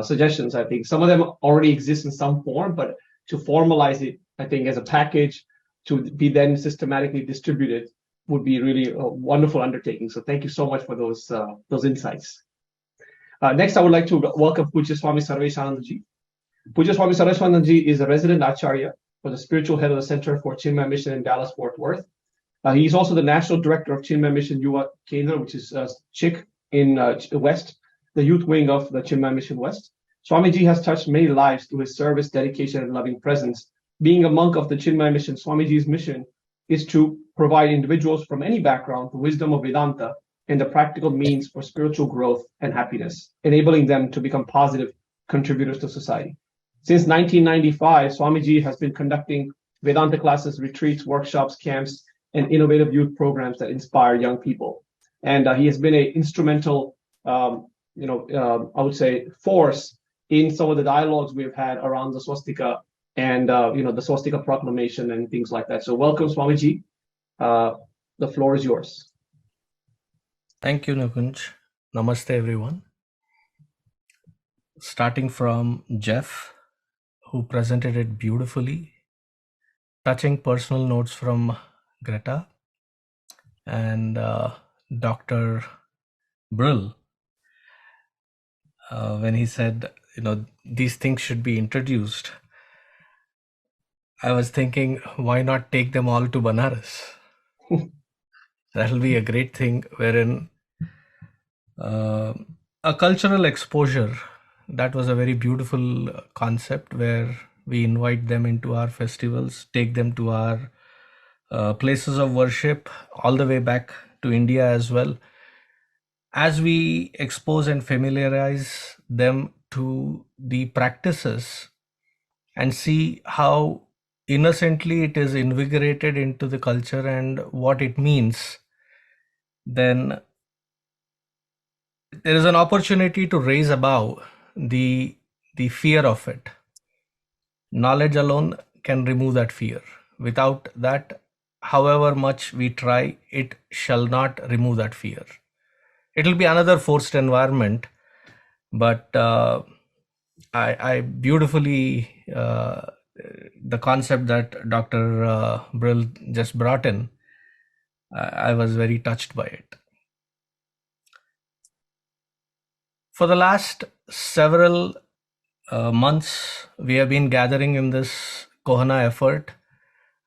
suggestions. I think some of them already exist in some form, but to formalize it, I think as a package to be then systematically distributed would be really a wonderful undertaking. So thank you so much for those insights. Next, I would like to welcome Puja Swami Sarveshanandaji. Puja Swami Sarveshanandaji is a resident Acharya for the spiritual head of the Center for Chinmay Mission in Dallas-Fort Worth. He's also the national director of Chinmay Mission Yuva Kendra, which is CHIK in West, the youth wing of the Chinmay Mission West. Swamiji has touched many lives through his service, dedication, and loving presence. Being a monk of the Chinmay Mission, Swamiji's mission is to provide individuals from any background the wisdom of Vedanta and the practical means for spiritual growth and happiness, enabling them to become positive contributors to society. Since 1995, Swamiji has been conducting Vedanta classes, retreats, workshops, camps, and innovative youth programs that inspire young people. And he has been an instrumental, I would say, force in some of the dialogues we've had around the Swastika and, the Swastika proclamation and things like that. So welcome, Swamiji. The floor is yours. Thank you, Nikunj. Namaste, everyone. Starting from Jeff, who presented it beautifully, touching personal notes from Greta, and Dr. Brill, when he said, these things should be introduced. I was thinking, why not take them all to Banaras? That'll be a great thing, wherein a cultural exposure. That was a very beautiful concept where we invite them into our festivals, take them to our places of worship, all the way back to India as well. As we expose and familiarize them to the practices and see how innocently it is invigorated into the culture and what it means, then there is an opportunity to raise above the fear of it. Knowledge alone can remove that fear. Without that, however much we try, it shall not remove that fear. It will be another forced environment, but I beautifully, the concept that Dr. Brill just brought in, I was very touched by it. For the last several months, we have been gathering in this CoHNA effort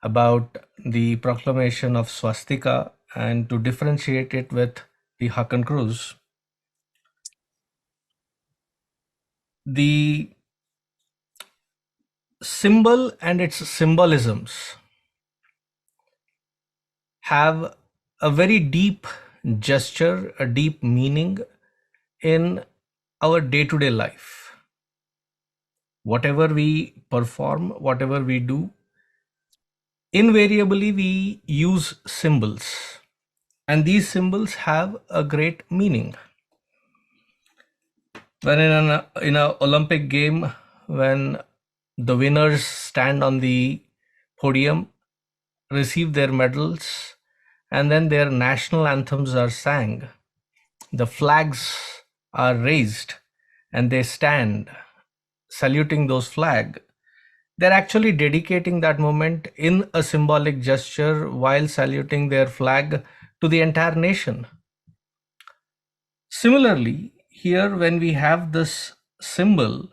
about the proclamation of Swastika and to differentiate it with the Hakan Cruz. The symbol and its symbolisms have a very deep gesture, a deep meaning in our day-to-day life. Whatever we perform, whatever we do, invariably we use symbols, and these symbols have a great meaning. When in an Olympic game, when the winners stand on the podium, receive their medals, and then their national anthems are sang, the flags are raised, and they stand saluting those flags. They're actually dedicating that moment in a symbolic gesture while saluting their flag to the entire nation. Similarly, here when we have this symbol,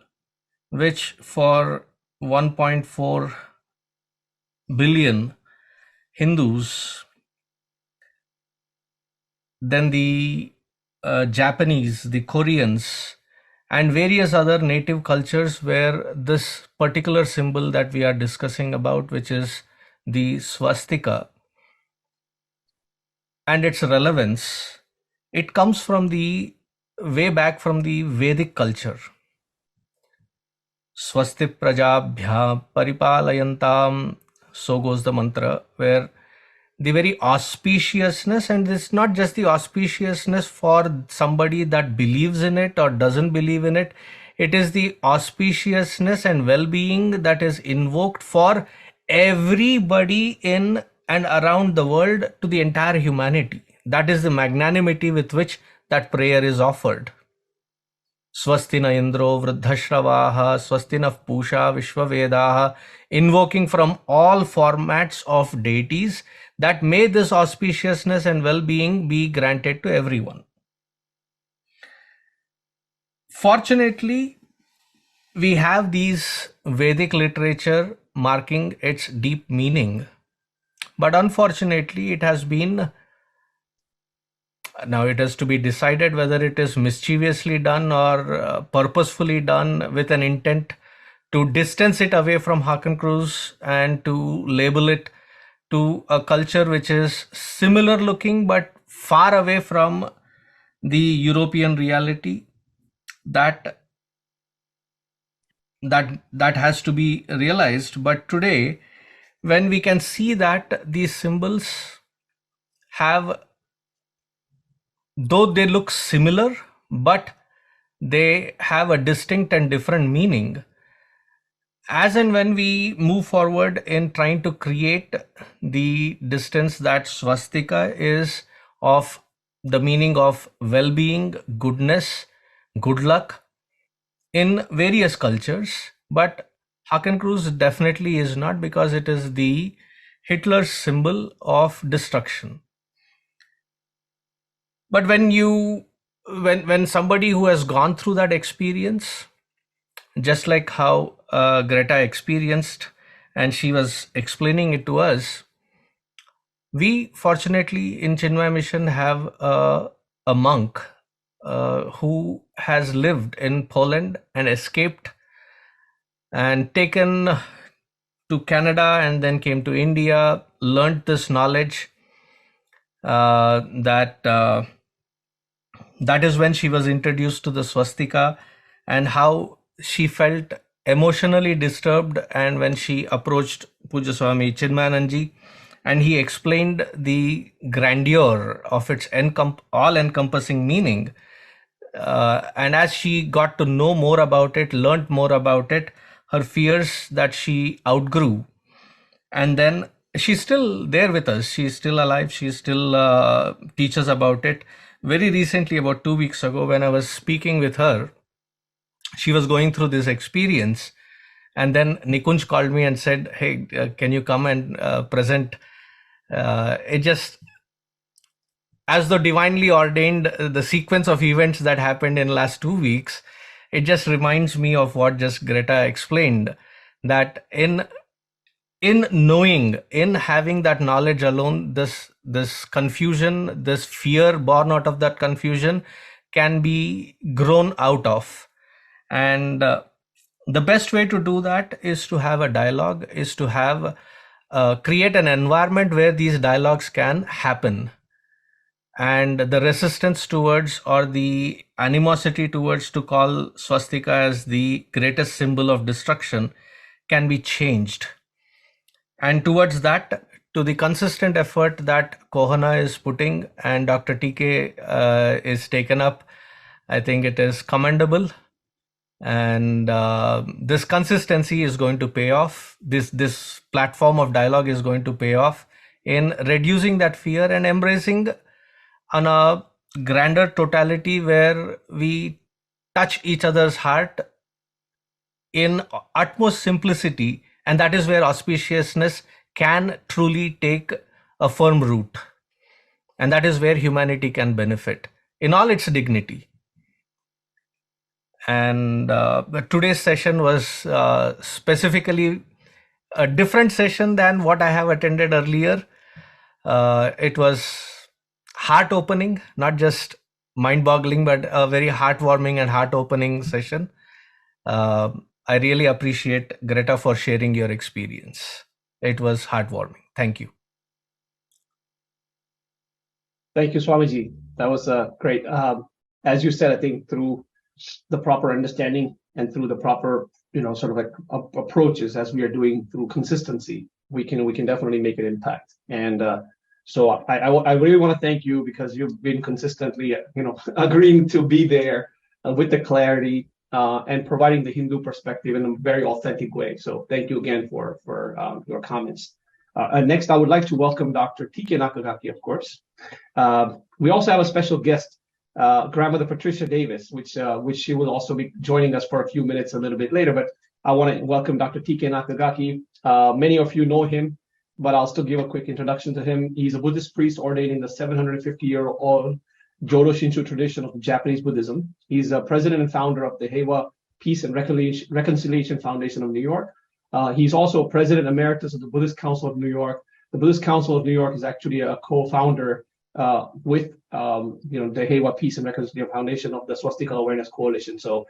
which for 1.4 billion Hindus, then the Japanese, the Koreans, and various other native cultures where this particular symbol that we are discussing about, which is the swastika, and its relevance, it comes from the way back from the Vedic culture. Swasti prajabhya paripalayantam, so goes the mantra, where the very auspiciousness, and it's not just the auspiciousness for somebody that believes in it or doesn't believe in it. It is the auspiciousness and well-being that is invoked for everybody in and around the world, to the entire humanity. That is the magnanimity with which that prayer is offered. Swastina Indro Vruddhashravaha, Swastina Pusha Vishwavedaha, invoking from all formats of deities that may this auspiciousness and well-being be granted to everyone. Fortunately, we have these Vedic literature marking its deep meaning, but unfortunately it has been, now it has to be decided whether it is mischievously done or purposefully done with an intent to distance it away from Hakan Cruz and to label it to a culture which is similar looking but far away from the European reality. That has to be realized. But today, when we can see that these symbols have, though they look similar, but they have a distinct and different meaning. As and when we move forward in trying to create the distance that swastika is of the meaning of well-being, goodness, good luck in various cultures, but Hakan Cruz definitely is not, because it is the Hitler's symbol of destruction. But when somebody who has gone through that experience, just like how Greta experienced, and she was explaining it to us, we fortunately in Chinmaya Mission have a monk who has lived in Poland and escaped and taken to Canada and then came to India, learned this knowledge. That is when she was introduced to the swastika, and how she felt emotionally disturbed, and when she approached Puja Swami Chinmayananji, and he explained the grandeur of its all-encompassing meaning. And as she got to know more about it, learned more about it, her fears that she outgrew, and then she's still there with us. She's still alive. She still teaches about it. Very recently, about 2 weeks ago, when I was speaking with her, she was going through this experience, and then Nikunj called me and said, "Hey, can you come and present?" It just, as though divinely ordained, the sequence of events that happened in last 2 weeks, it just reminds me of what just Greta explained, that in knowing, in having that knowledge alone, this confusion, this fear born out of that confusion can be grown out of. And the best way to do that is to have a dialogue, is to have create an environment where these dialogues can happen. And the resistance towards, or the animosity towards, to call swastika as the greatest symbol of destruction can be changed. And towards that, to the consistent effort that CoHNA is putting and Dr. TK is taken up, I think it is commendable. And this consistency is going to pay off. This platform of dialogue is going to pay off in reducing that fear and embracing on a grander totality where we touch each other's heart in utmost simplicity, and that is where auspiciousness can truly take a firm root, and that is where humanity can benefit in all its dignity. And today's session was specifically a different session than what I have attended earlier. It was heart-opening, not just mind-boggling, but a very heartwarming and heart-opening session. I really appreciate Greta for sharing your experience. It was heartwarming. Thank you. Thank you, Swamiji. That was great. As you said, I think through the proper understanding and through the proper, sort of like approaches, as we are doing through consistency, we can definitely make an impact. And So I really want to thank you because you've been consistently, agreeing to be there with the clarity and providing the Hindu perspective in a very authentic way. So thank you again for your comments. Next, I would like to welcome Dr. T.K. Nakagaki, of course. We also have a special guest, Grandmother Patricia Davis, which she will also be joining us for a few minutes a little bit later. But I want to welcome Dr. T.K. Nakagaki. Many of you know him, but I'll still give a quick introduction to him. He's a Buddhist priest ordained in the 750-year-old Jodo Shinshu tradition of Japanese Buddhism. He's a president and founder of the Heiwa Peace and Reconciliation Foundation of New York. He's also president emeritus of the Buddhist Council of New York. The Buddhist Council of New York is actually a co-founder with the Heiwa Peace and Reconciliation Foundation of the Swastika Awareness Coalition. So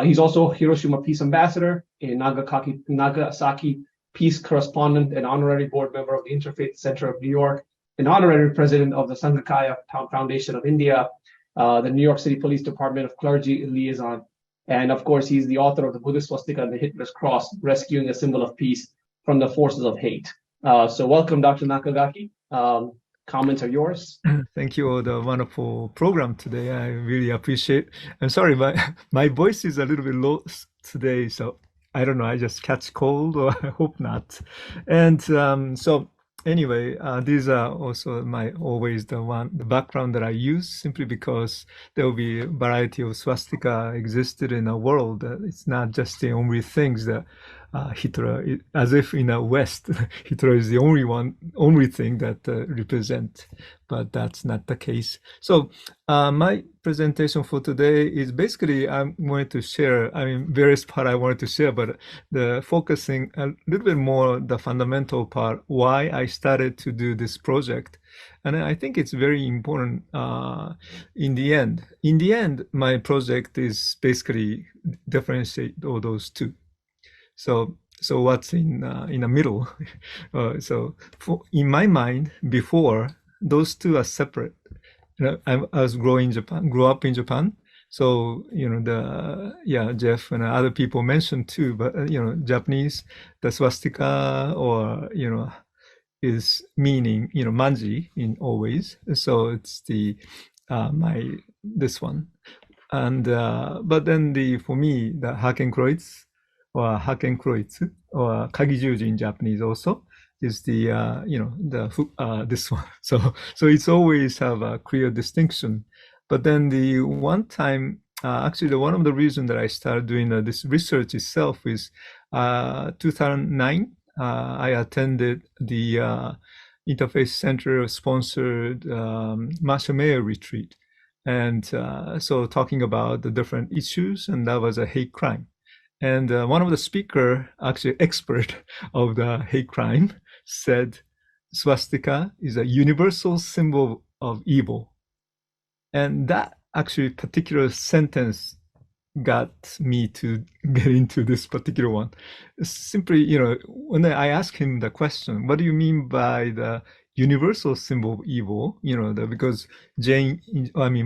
he's also Hiroshima Peace Ambassador, a Nagasaki Peace Correspondent, and honorary board member of the Interfaith Center of New York, an honorary president of the Sanghakaya Foundation of India, the New York City Police Department of Clergy Liaison, and of course, he's the author of the Buddhist Swastika and the Hitler's Cross, Rescuing a Symbol of Peace from the Forces of Hate. So welcome, Dr. Nakagaki. Comments are yours. Thank you for the wonderful program today. I really appreciate. I'm sorry, my voice is a little bit low today, so I don't know. I just catch cold, or I hope not. And so anyway, these are also always the background that I use, simply because there will be a variety of swastika existed in the world. It's not just the only things that Hitler, as if in the West, Hitler is the only thing that represent, but that's not the case. So my presentation for today is basically I'm going to share, various part I wanted to share, but the focusing a little bit more the fundamental part, why I started to do this project. And I think it's very important in the end. In the end, my project is basically differentiate all those two. So what's in the middle? So in my mind, before, those two are separate. I was grew up in Japan. So, Jeff and other people mentioned too, but, Japanese, the swastika or, is meaning, Manji in always. So it's the, this one. And, but then for me, the Hakenkreuz, or Hakenkreuz, or Kagijuji in Japanese also, is the this one. So it's always have a clear distinction. But then the one time, actually one of the reasons that I started doing this research itself is 2009. I attended the Interfaith Center sponsored Mashamea retreat, and so talking about the different issues, and that was a hate crime. And one of the speaker, actually expert of the hate crime, said swastika is a universal symbol of evil. And that actually particular sentence got me to get into this particular one. Simply, when I asked him the question, what do you mean by the universal symbol of evil? Because Jain,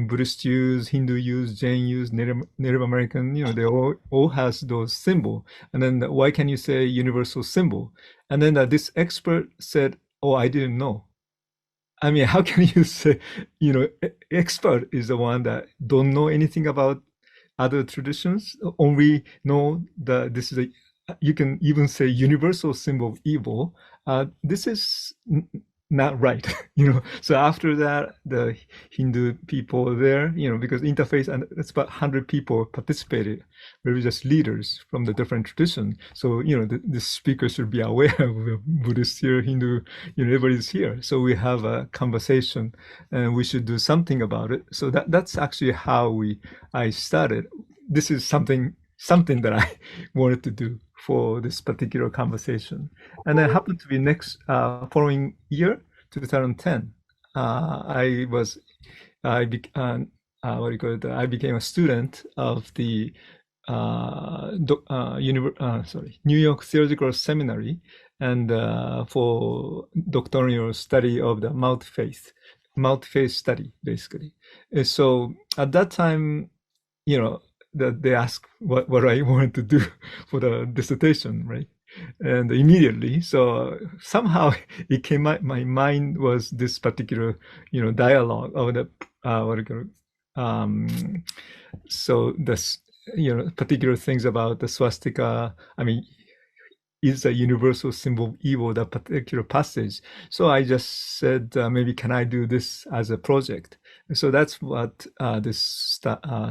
Buddhist use, Hindu use, Jain use, Native American, they all has those symbol. And then why can you say universal symbol? And then this expert said, oh, I didn't know. How can you say, expert is the one that don't know anything about other traditions, only know that this is you can even say universal symbol of evil. This is not right, So after that, the Hindu people there, because interfaith, and it's about 100 people participated, religious leaders from the different traditions. So, the speaker should be aware of Buddhist here, Hindu, everybody's here. So we have a conversation and we should do something about it. So that's actually how I started. This is something that I wanted to do for this particular conversation. And it happened to be following year, 2010, I became a student of the New York Theological Seminary, and for doctoral study of the multi-faith study, basically. And so at that time, they asked what I wanted to do for the dissertation, right? and immediately. So somehow it came. My mind was this particular, dialogue of the what do you call it? So this, particular things about the swastika. I mean, is a universal symbol of evil, that particular passage. So I just said, maybe can I do this as a project? So that's what this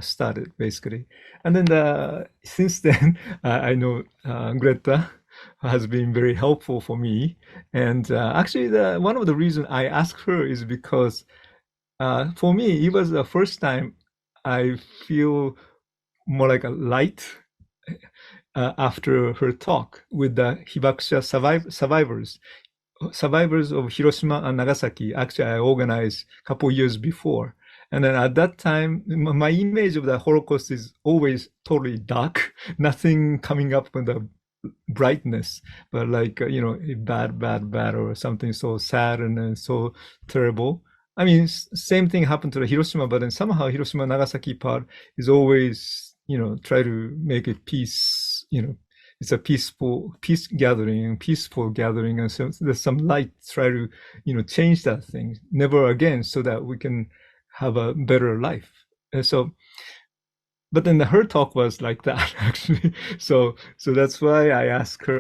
started, basically. And then since then, I know Greta has been very helpful for me. And actually, one of the reasons I asked her is because for me, it was the first time I feel more like a light after her talk with the Hibakusha survivors of Hiroshima and Nagasaki. Actually, I organized a couple years before. And then at that time, my image of the Holocaust is always totally dark, nothing coming up with the brightness, but like, bad, or something so sad and so terrible. I mean, same thing happened to the Hiroshima, but then somehow Hiroshima Nagasaki part is always, try to make it peace, it's a peaceful gathering, and so there's some light, try to, change that thing, never again, so that we can have a better life. And so, but then her talk was like that, actually. So that's why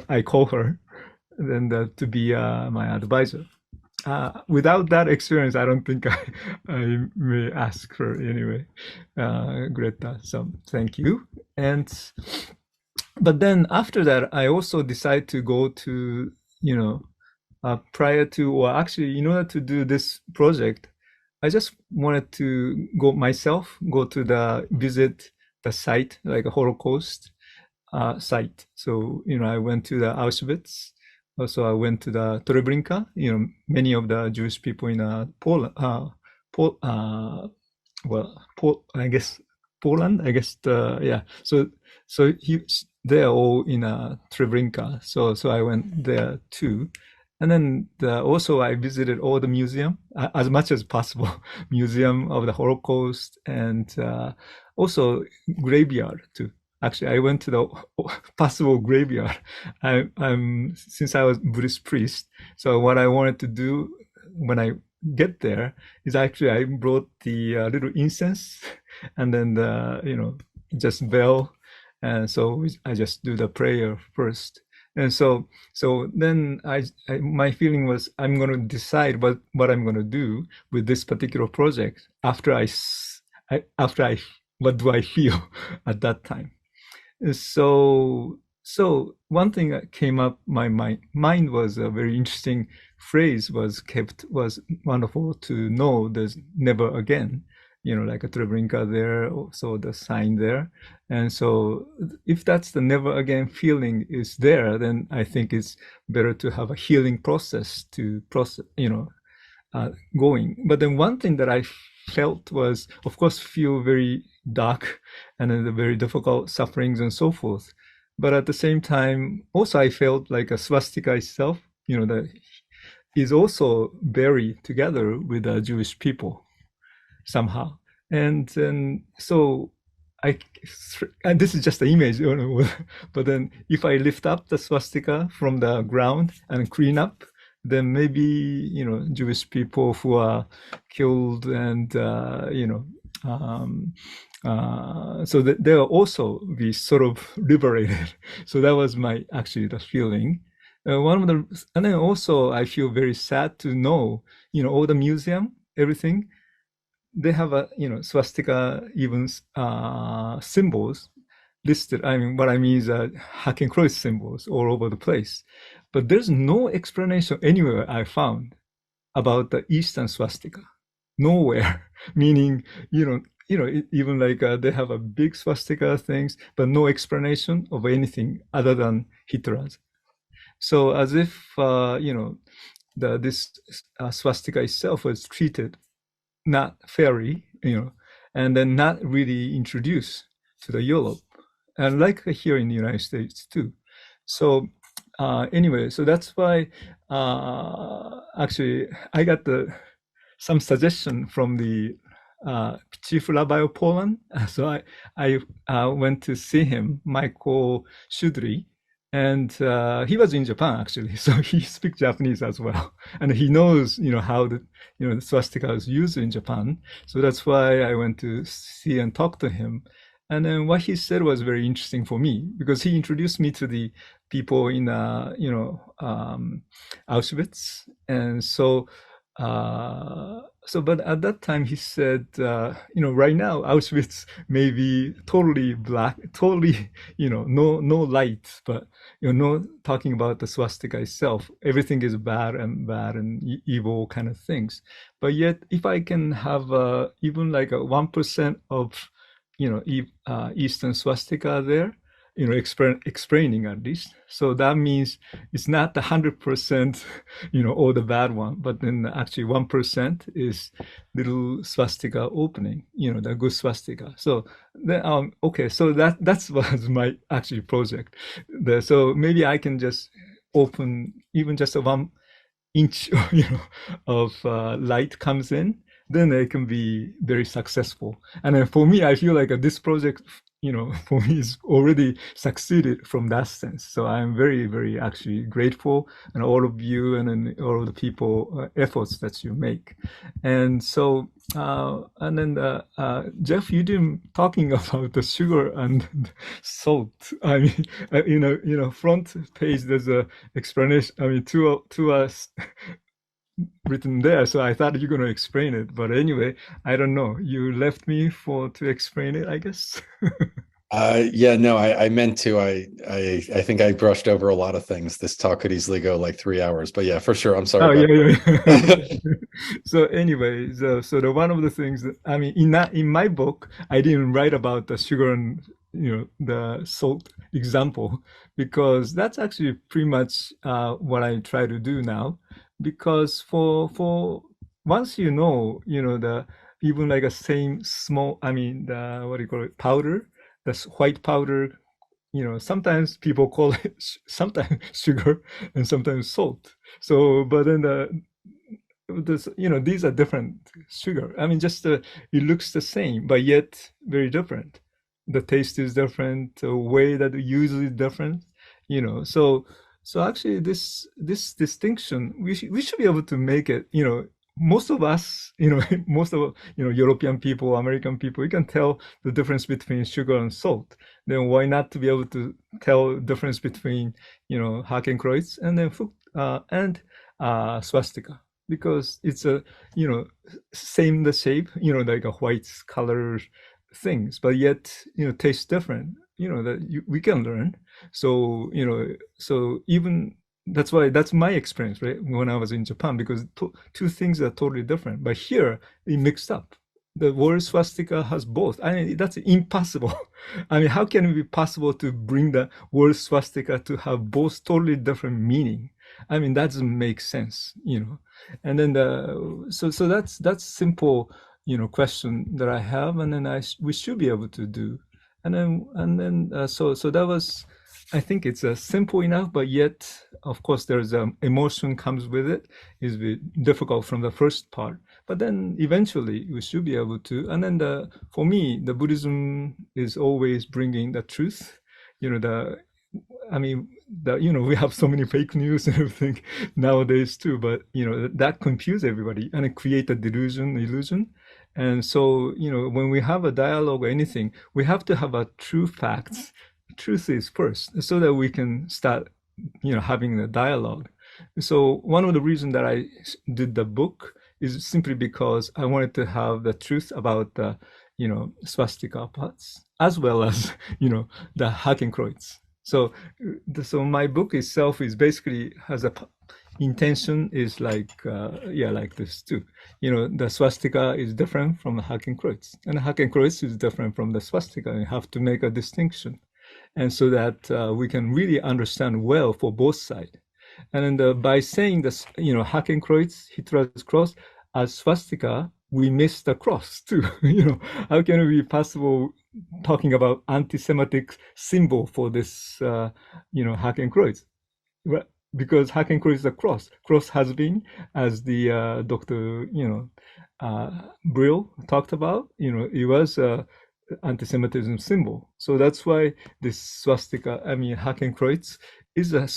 I call her, then to be my advisor. Without that experience, I don't think I may ask her anyway, Greta. So thank you. But then after that, I also decided to go to, prior to, or actually, in order to do this project, I just wanted to go to visit the site, like a Holocaust site. So, I went to the Auschwitz. Also, I went to the Treblinka. Many of the Jewish people in Poland. I guess Poland. I guess yeah. So they're all in Treblinka. So I went there too. And then also I visited all the museum as much as possible, Museum of the Holocaust, and also graveyard too. Actually, I went to the possible graveyard. Since I was Buddhist priest, so what I wanted to do when I get there is actually I brought the little incense, and then just bell, and so I just do the prayer first. And so then my feeling was I'm going to decide what I'm going to do with this particular project after what do I feel at that time. So one thing that came up my mind was a very interesting phrase was wonderful to know there's never again, like a Treblinka there, so the sign there. And so if that's the never again feeling is there, then I think it's better to have a healing process to process, going. But then one thing that I felt was, of course, feel very dark and then the very difficult sufferings and so forth. But at the same time, also I felt like a swastika itself, that is also buried together with the Jewish people somehow. And so and this is just an image, but then if I lift up the swastika from the ground and clean up, then maybe, Jewish people who are killed and, so that they'll also be sort of liberated. So that was the feeling. And then also I feel very sad to know, all the museum, everything, they have a, swastika even symbols listed. I mean, what I mean is Hakenkreuz symbols all over the place. But there's no explanation anywhere I found about the Eastern swastika. Nowhere. Meaning, even like they have a big swastika things, but no explanation of anything other than Hitler's. So as if, this swastika itself was treated not fairly, and then not really introduced to the Europe, and like here in the United States too. So anyway, so that's why actually I got some suggestion from the Chief Rabbi of Poland. So I went to see him, Michael Shudry, And he was in Japan actually, so he speaks Japanese as well, and he knows, how the swastika is used in Japan. So that's why I went to see and talk to him. And then what he said was very interesting for me, because he introduced me to the people in Auschwitz, and so. But at that time he said, right now Auschwitz may be totally black, totally, no light, but talking about the swastika itself, everything is bad and evil kind of things. But yet, if I can have even like a 1% of, Eastern swastika there, explaining at least. So that means it's not the 100%, all the bad one, but then actually 1% is little swastika opening, the good swastika. So then, okay, so that was my actually project. So maybe I can just open even just a 1 inch, of light comes in, then it can be very successful. And then for me, I feel like this project, for me is already succeeded from that sense. So I'm very, very actually grateful, and all of you and then all of the people efforts that you make. And so, and then Jeff, you didn't talking about the sugar and salt. I mean, front page there's a explanation. I mean, to us. Written there, so I thought you're going to explain it, but anyway, I don't know, you left me to explain it, I guess. Yeah, no, I meant to. I think I brushed over a lot of things. This talk could easily go like 3 hours, but yeah, for sure, I'm sorry. Yeah. So anyway, so the one of the things that, I mean, in my book I didn't write about the sugar and the salt example, because that's actually pretty much what I try to do now. Because for once the even like a same small, I mean, the what do you call it, powder, the white powder, sometimes people call it sometimes sugar and sometimes salt. So but then these are different sugar. I mean, just it looks the same but yet very different. The taste is different, the way that we use it is different, so actually, this distinction, we should be able to make it. Most of us, most of European people, American people, we can tell the difference between sugar and salt. Then why not to be able to tell the difference between Hakenkreuz and then swastika? Because it's a same the shape, like a white color things, but yet tastes different. That we can learn. So so even that's my experience, right, when I was in Japan, because two things are totally different, but here it mixed up. The word swastika has both. I mean, that's impossible. I mean, how can it be possible to bring the word swastika to have both totally different meaning? I mean, that doesn't make sense, and then so that's simple question that I have, and then we should be able to do. And then so that was, I think it's simple enough, but yet, of course, there's emotion comes with it. Is difficult from the first part, but then eventually we should be able to. And then for me, the Buddhism is always bringing the truth. We have so many fake news and everything nowadays too, but that confuses everybody and it creates a illusion. And so, when we have a dialogue or anything, we have to have a true facts. Truth is first, so that we can start, having the dialogue. So one of the reasons that I did the book is simply because I wanted to have the truth about the, swastika parts, as well as, the Hakenkreuz. So my book itself is basically has a intention is like this too. The swastika is different from the Hakenkreuz, and the Hakenkreuz is different from the swastika, and you have to make a distinction, and so that we can really understand well for both sides. And then by saying this, Hakenkreuz, Hitler's cross, as swastika, we miss the cross too. How can it be possible talking about anti-Semitic symbol for this, Hakenkreuz? Because Hakenkreuz is a cross. Cross has been, as the Dr. Brill talked about, it was anti-Semitism symbol. So that's why this swastika, Hakenkreuz, is a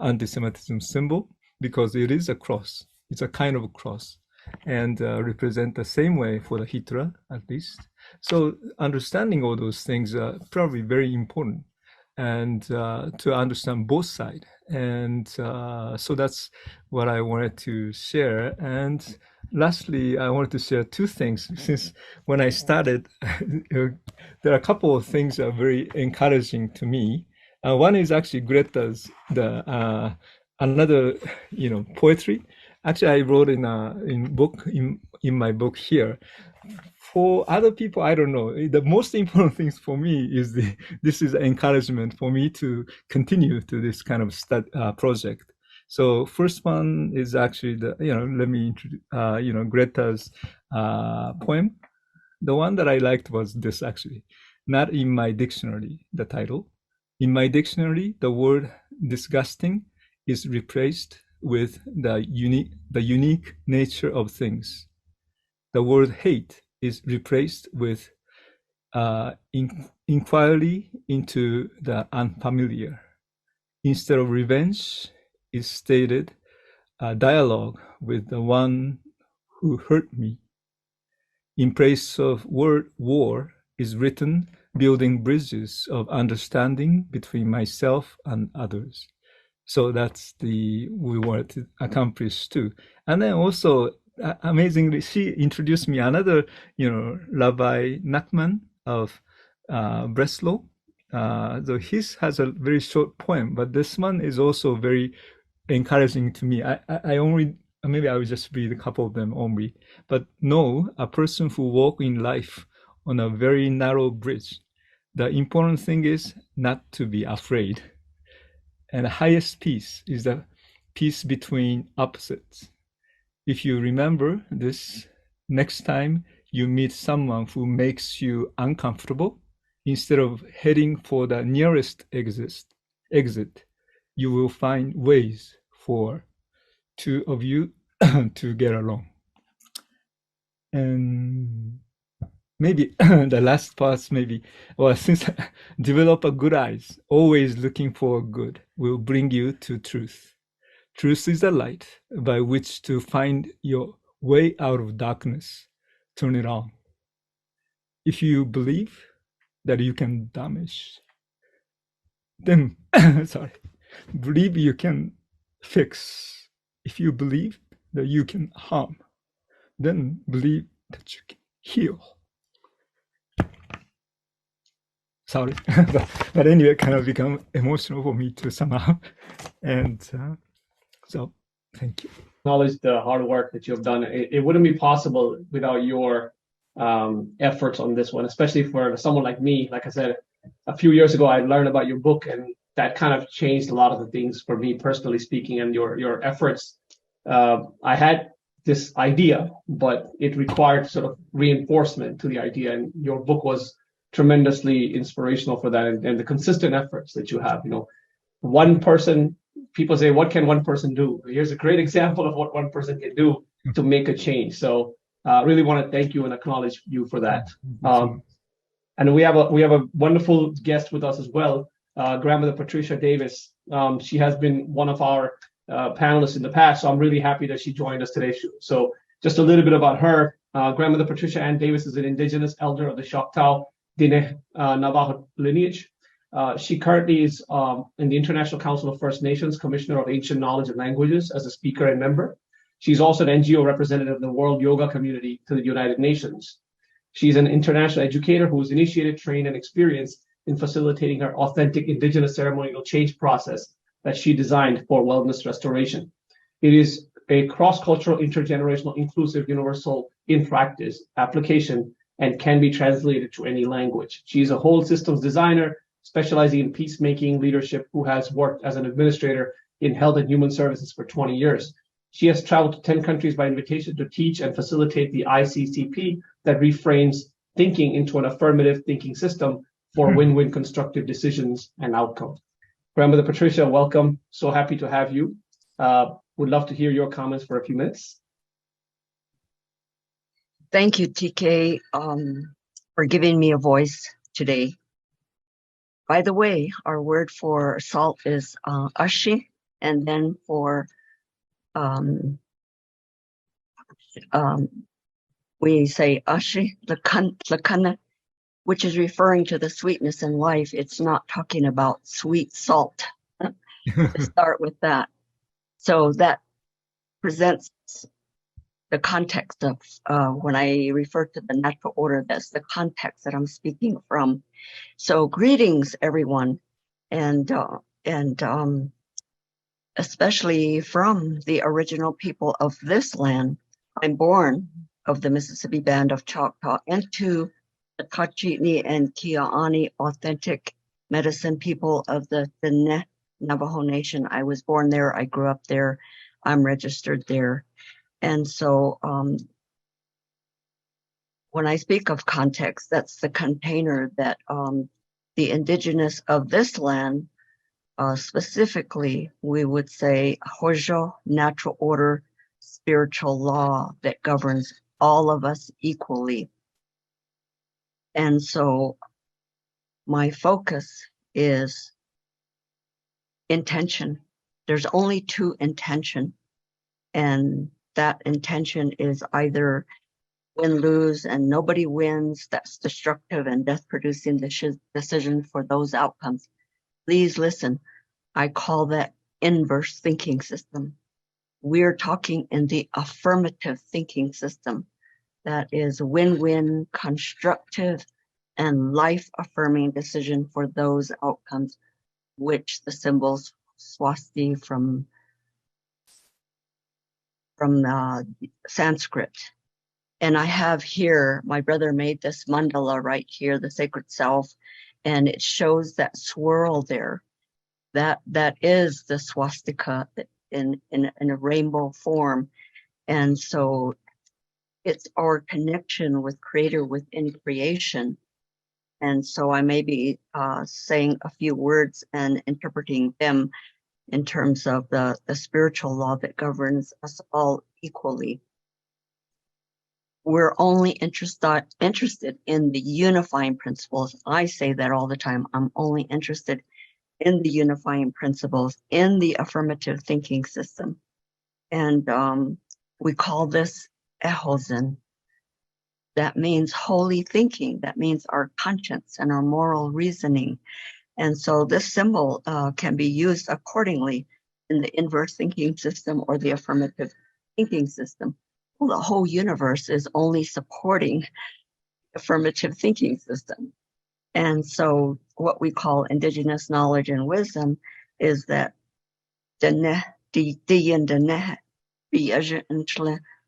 anti-Semitism symbol, because it is a cross. It's a kind of a cross, and represent the same way for the Hitler, at least. So understanding all those things are probably very important, and to understand both sides. And so that's what I wanted to share. And lastly, I wanted to share two things. Since when I started, there are a couple of things that are very encouraging to me. One is actually Greta's another poetry. Actually, I wrote in my book here. For other people, I don't know. The most important things for me is this is encouragement for me to continue to this kind of project. So first one is actually let me introduce Greta's poem. The one that I liked was this, actually. Not in my dictionary, the title. In my dictionary, the word disgusting is replaced with the unique nature of things. The word hate is replaced with inquiry into the unfamiliar. Instead of revenge, is stated dialogue with the one who hurt me. In place of word war is written building bridges of understanding between myself and others. So that's we wanted to accomplish too. And then also, amazingly, she introduced me another, Rabbi Nachman of Breslau. So his has a very short poem, but this one is also very encouraging to me. I only, maybe I will just read a couple of them only. But know a person who walks in life on a very narrow bridge. The important thing is not to be afraid. And the highest peace is the peace between opposites. If you remember this, next time you meet someone who makes you uncomfortable, instead of heading for the nearest exit, you will find ways for two of you to get along. And maybe the last part, since develop a good eyes, always looking for good, will bring you to truth. Truth is the light by which to find your way out of darkness. Turn it on. If you believe that you can damage, then believe you can fix. If you believe that you can harm, then believe that you can heal. Sorry, but anyway, it kind of become emotional for me too somehow. And so, thank you. Acknowledge the hard work that you have done. It wouldn't be possible without your efforts on this one, especially for someone like me. Like I said, a few years ago, I learned about your book, and that kind of changed a lot of the things for me personally speaking. And your efforts, I had this idea, but it required sort of reinforcement to the idea, and your book was tremendously inspirational for that, and the consistent efforts that you have. One person, people say, what can one person do? Here's a great example of what one person can do to make a change. So really want to thank you and acknowledge you for that. And we have a wonderful guest with us as well, Grandmother Patricia Davis. She has been one of our panelists in the past, so I'm really happy that she joined us today. So just a little bit about her. Grandmother Patricia Ann Davis is an indigenous elder of the Choctaw Diné Navajo lineage. She currently is in the International Council of First Nations, Commissioner of Ancient Knowledge and Languages as a speaker and member. She's also an NGO representative of the World Yoga Community to the United Nations. She's an international educator who was initiated, trained, and experienced in facilitating her authentic indigenous ceremonial change process that she designed for wellness restoration. It is a cross-cultural, intergenerational, inclusive, universal in practice application and can be translated to any language. She's a whole systems designer specializing in peacemaking leadership who has worked as an administrator in health and human services for 20 years. She has traveled to 10 countries by invitation to teach and facilitate the ICCP that reframes thinking into an affirmative thinking system for win-win constructive decisions and outcomes. Grandmother Patricia, welcome. So happy to have you. Would love to hear your comments for a few minutes. Thank you, TK. for giving me a voice today. By the way, our word for salt is ashi, and then for we say ashi, lakana, which is referring to the sweetness in life. It's not talking about sweet salt. To start with that. So that presents the context of when I refer to the natural order, that's the context that I'm speaking from. So greetings, everyone, and especially from the original people of this land. I'm born of the Mississippi Band of Choctaw into the Kachitni and Kia'ani authentic medicine people of the Navajo Nation. I was born there. I grew up there. I'm registered there. And so when I speak of context, that's the container that the indigenous of this land, specifically, we would say Hojo, natural order, spiritual law that governs all of us equally. And so my focus is intention. There's only two intention, and that intention is either win, lose, and nobody wins. That's destructive and death-producing decision for those outcomes. Please listen. I call that inverse thinking system. We're talking in the affirmative thinking system. That is win-win, constructive, and life-affirming decision for those outcomes, which the symbols swasti from Sanskrit. And I have here, my brother made this mandala right here, the sacred self, and it shows that swirl there. That is the swastika in a rainbow form. And so it's our connection with Creator within creation. And so I may be saying a few words and interpreting them in terms of the spiritual law that governs us all equally. We're only interested in the unifying principles. I say that all the time. I'm only interested in the unifying principles in the affirmative thinking system. And we call this Elbogen. That means holy thinking. That means our conscience and our moral reasoning. And so this symbol can be used accordingly in the inverse thinking system or the affirmative thinking system. Well, the whole universe is only supporting affirmative thinking system. And so what we call indigenous knowledge and wisdom is that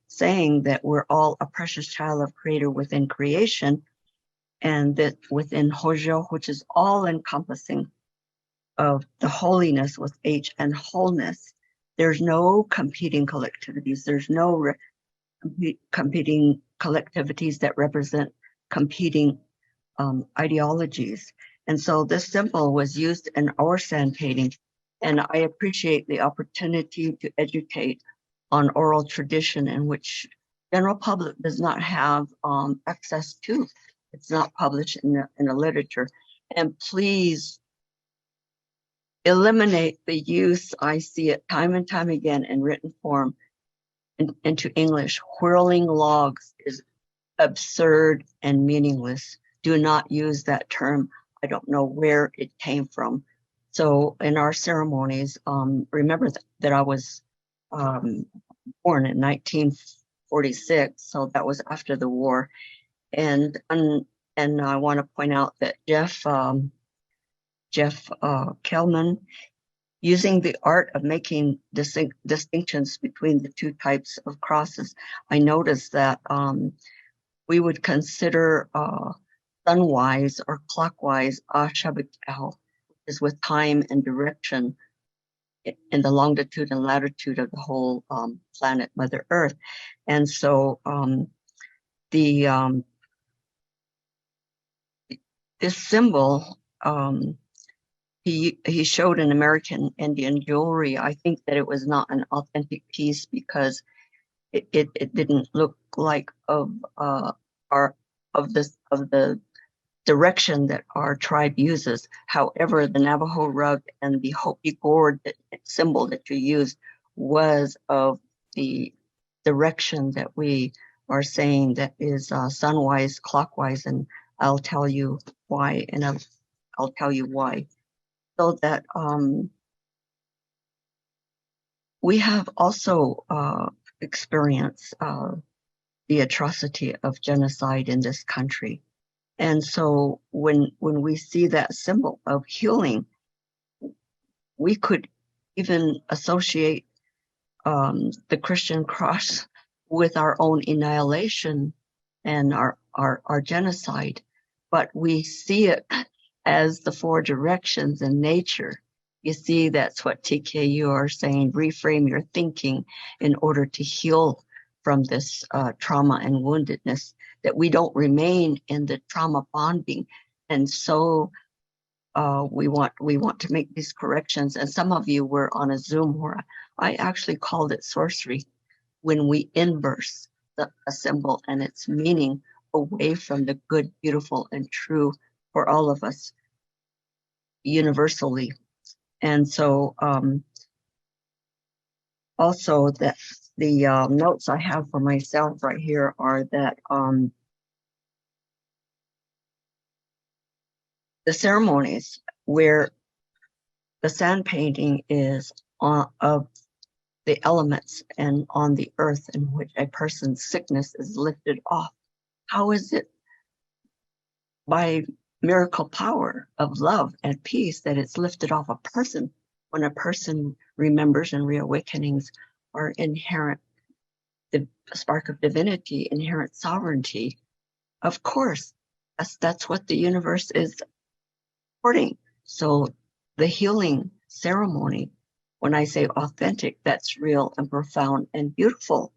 saying that we're all a precious child of Creator within creation, and that within Hojo, which is all encompassing of the holiness with H and wholeness, there's no competing collectivities. There's no competing collectivities that represent competing ideologies. And so this symbol was used in our sand painting, and I appreciate the opportunity to educate on oral tradition in which general public does not have access to. It's not published in the literature. And please eliminate the use, I see it time and time again in written form into English. Whirling logs is absurd and meaningless. Do not use that term. I don't know where it came from. So in our ceremonies, remember that I was born in 1946, so that was after the war. And I want to point out that Jeff Kelman, using the art of making distinctions between the two types of crosses, I noticed that we would consider sunwise or clockwise Ashabitel, is with time and direction in the longitude and latitude of the whole planet, Mother Earth. And so this symbol, he showed in American Indian jewelry. I think that it was not an authentic piece because it didn't look like of our the direction that our tribe uses. However, the Navajo rug and the Hopi gourd symbol that you used was of the direction that we are saying that is sunwise, clockwise, and I'll tell you why, and I'll tell you why. So that we have also experienced the atrocity of genocide in this country. And so when we see that symbol of healing, we could even associate the Christian cross with our own annihilation and our genocide, but we see it as the four directions in nature. You see, that's what TKU are saying, reframe your thinking in order to heal from this trauma and woundedness, that we don't remain in the trauma bonding. And so we want to make these corrections. And some of you were on a Zoom where I actually called it sorcery, when we inverse a symbol and its meaning away from the good, beautiful, and true for all of us universally. And so also that the notes I have for myself right here are that the ceremonies where the sand painting is of the elements and on the earth in which a person's sickness is lifted off. How is it by miracle power of love and peace that it's lifted off a person when a person remembers, and reawakenings are inherent, the spark of divinity, inherent sovereignty? Of course, that's what the universe is supporting. So the healing ceremony, when I say authentic, that's real and profound and beautiful.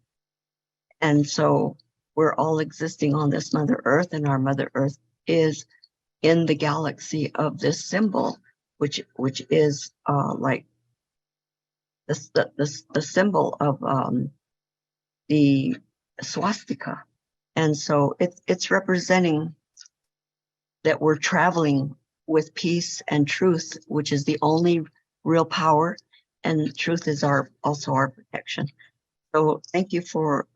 And so we're all existing on this Mother Earth, and our Mother Earth is in the galaxy of this symbol, which is like the symbol of the swastika. And so it's representing that we're traveling with peace and truth, which is the only real power, and truth is also our protection. So thank you for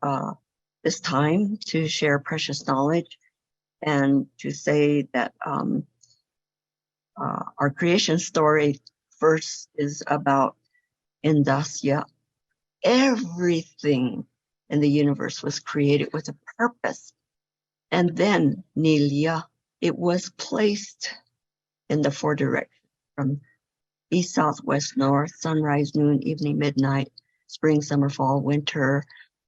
this time to share precious knowledge and to say that our creation story first is about Indasya. Everything in the universe was created with a purpose. And then Nilya, it was placed in the four directions, from east, south, west, north, sunrise, noon, evening, midnight, spring, summer, fall, winter,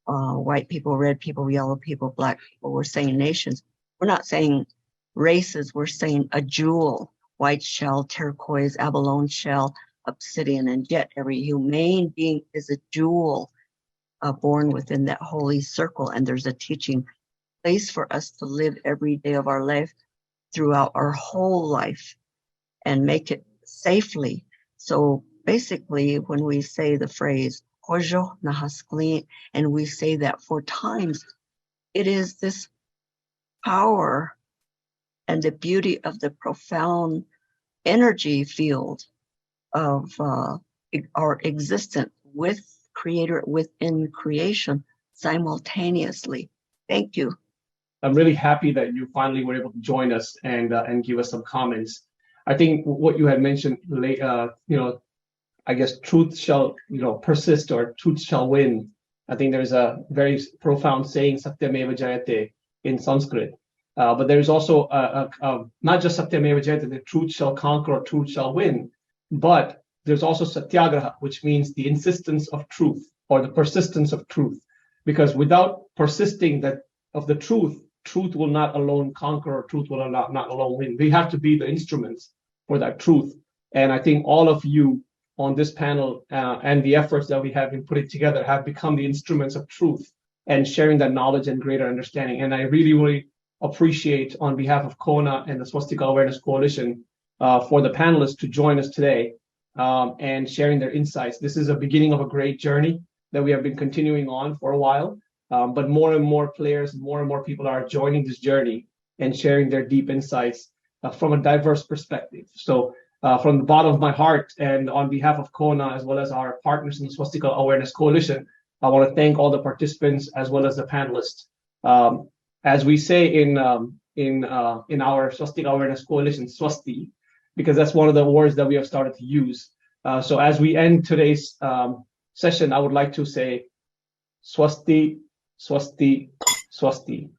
white people, red people, yellow people, black people. We're saying nations. We're not saying races. We're saying a jewel, white shell, turquoise, abalone shell, obsidian, and jet. Every humane being is a jewel born within that holy circle. And there's a teaching place for us to live every day of our life throughout our whole life and make it safely. So basically, when we say the phrase Hojo Nahaskli, and we say that 4 times, it is this power and the beauty of the profound energy field of our existence with Creator, within creation, simultaneously. Thank you. I'm really happy that you finally were able to join us and give us some comments. I think what you had mentioned, I guess truth shall, persist, or truth shall win. I think there's a very profound saying, Satyameva Jayate, in Sanskrit. But there's also not just Satyameva Jayate, the truth shall conquer or truth shall win, but there's also Satyagraha, which means the insistence of truth or the persistence of truth. Because without persisting of the truth will not alone conquer, or truth will not alone win. We have to be the instruments for that truth. And I think all of you on this panel and the efforts that we have been putting together have become the instruments of truth and sharing that knowledge and greater understanding. And I really, really appreciate, on behalf of CoHNA and the Swastika Awareness Coalition, for the panelists to join us today and sharing their insights. This is a beginning of a great journey that we have been continuing on for a while, but more and more players, more and more people are joining this journey. and sharing their deep insights from a diverse perspective. So from the bottom of my heart and on behalf of CoHNA, as well as our partners in the Swastika Awareness Coalition, I want to thank all the participants as well as the panelists. As we say in our Swastika Awareness Coalition, Swasti, because that's one of the words that we have started to use. So as we end today's session, I would like to say Swasti, Swasti, Swasti.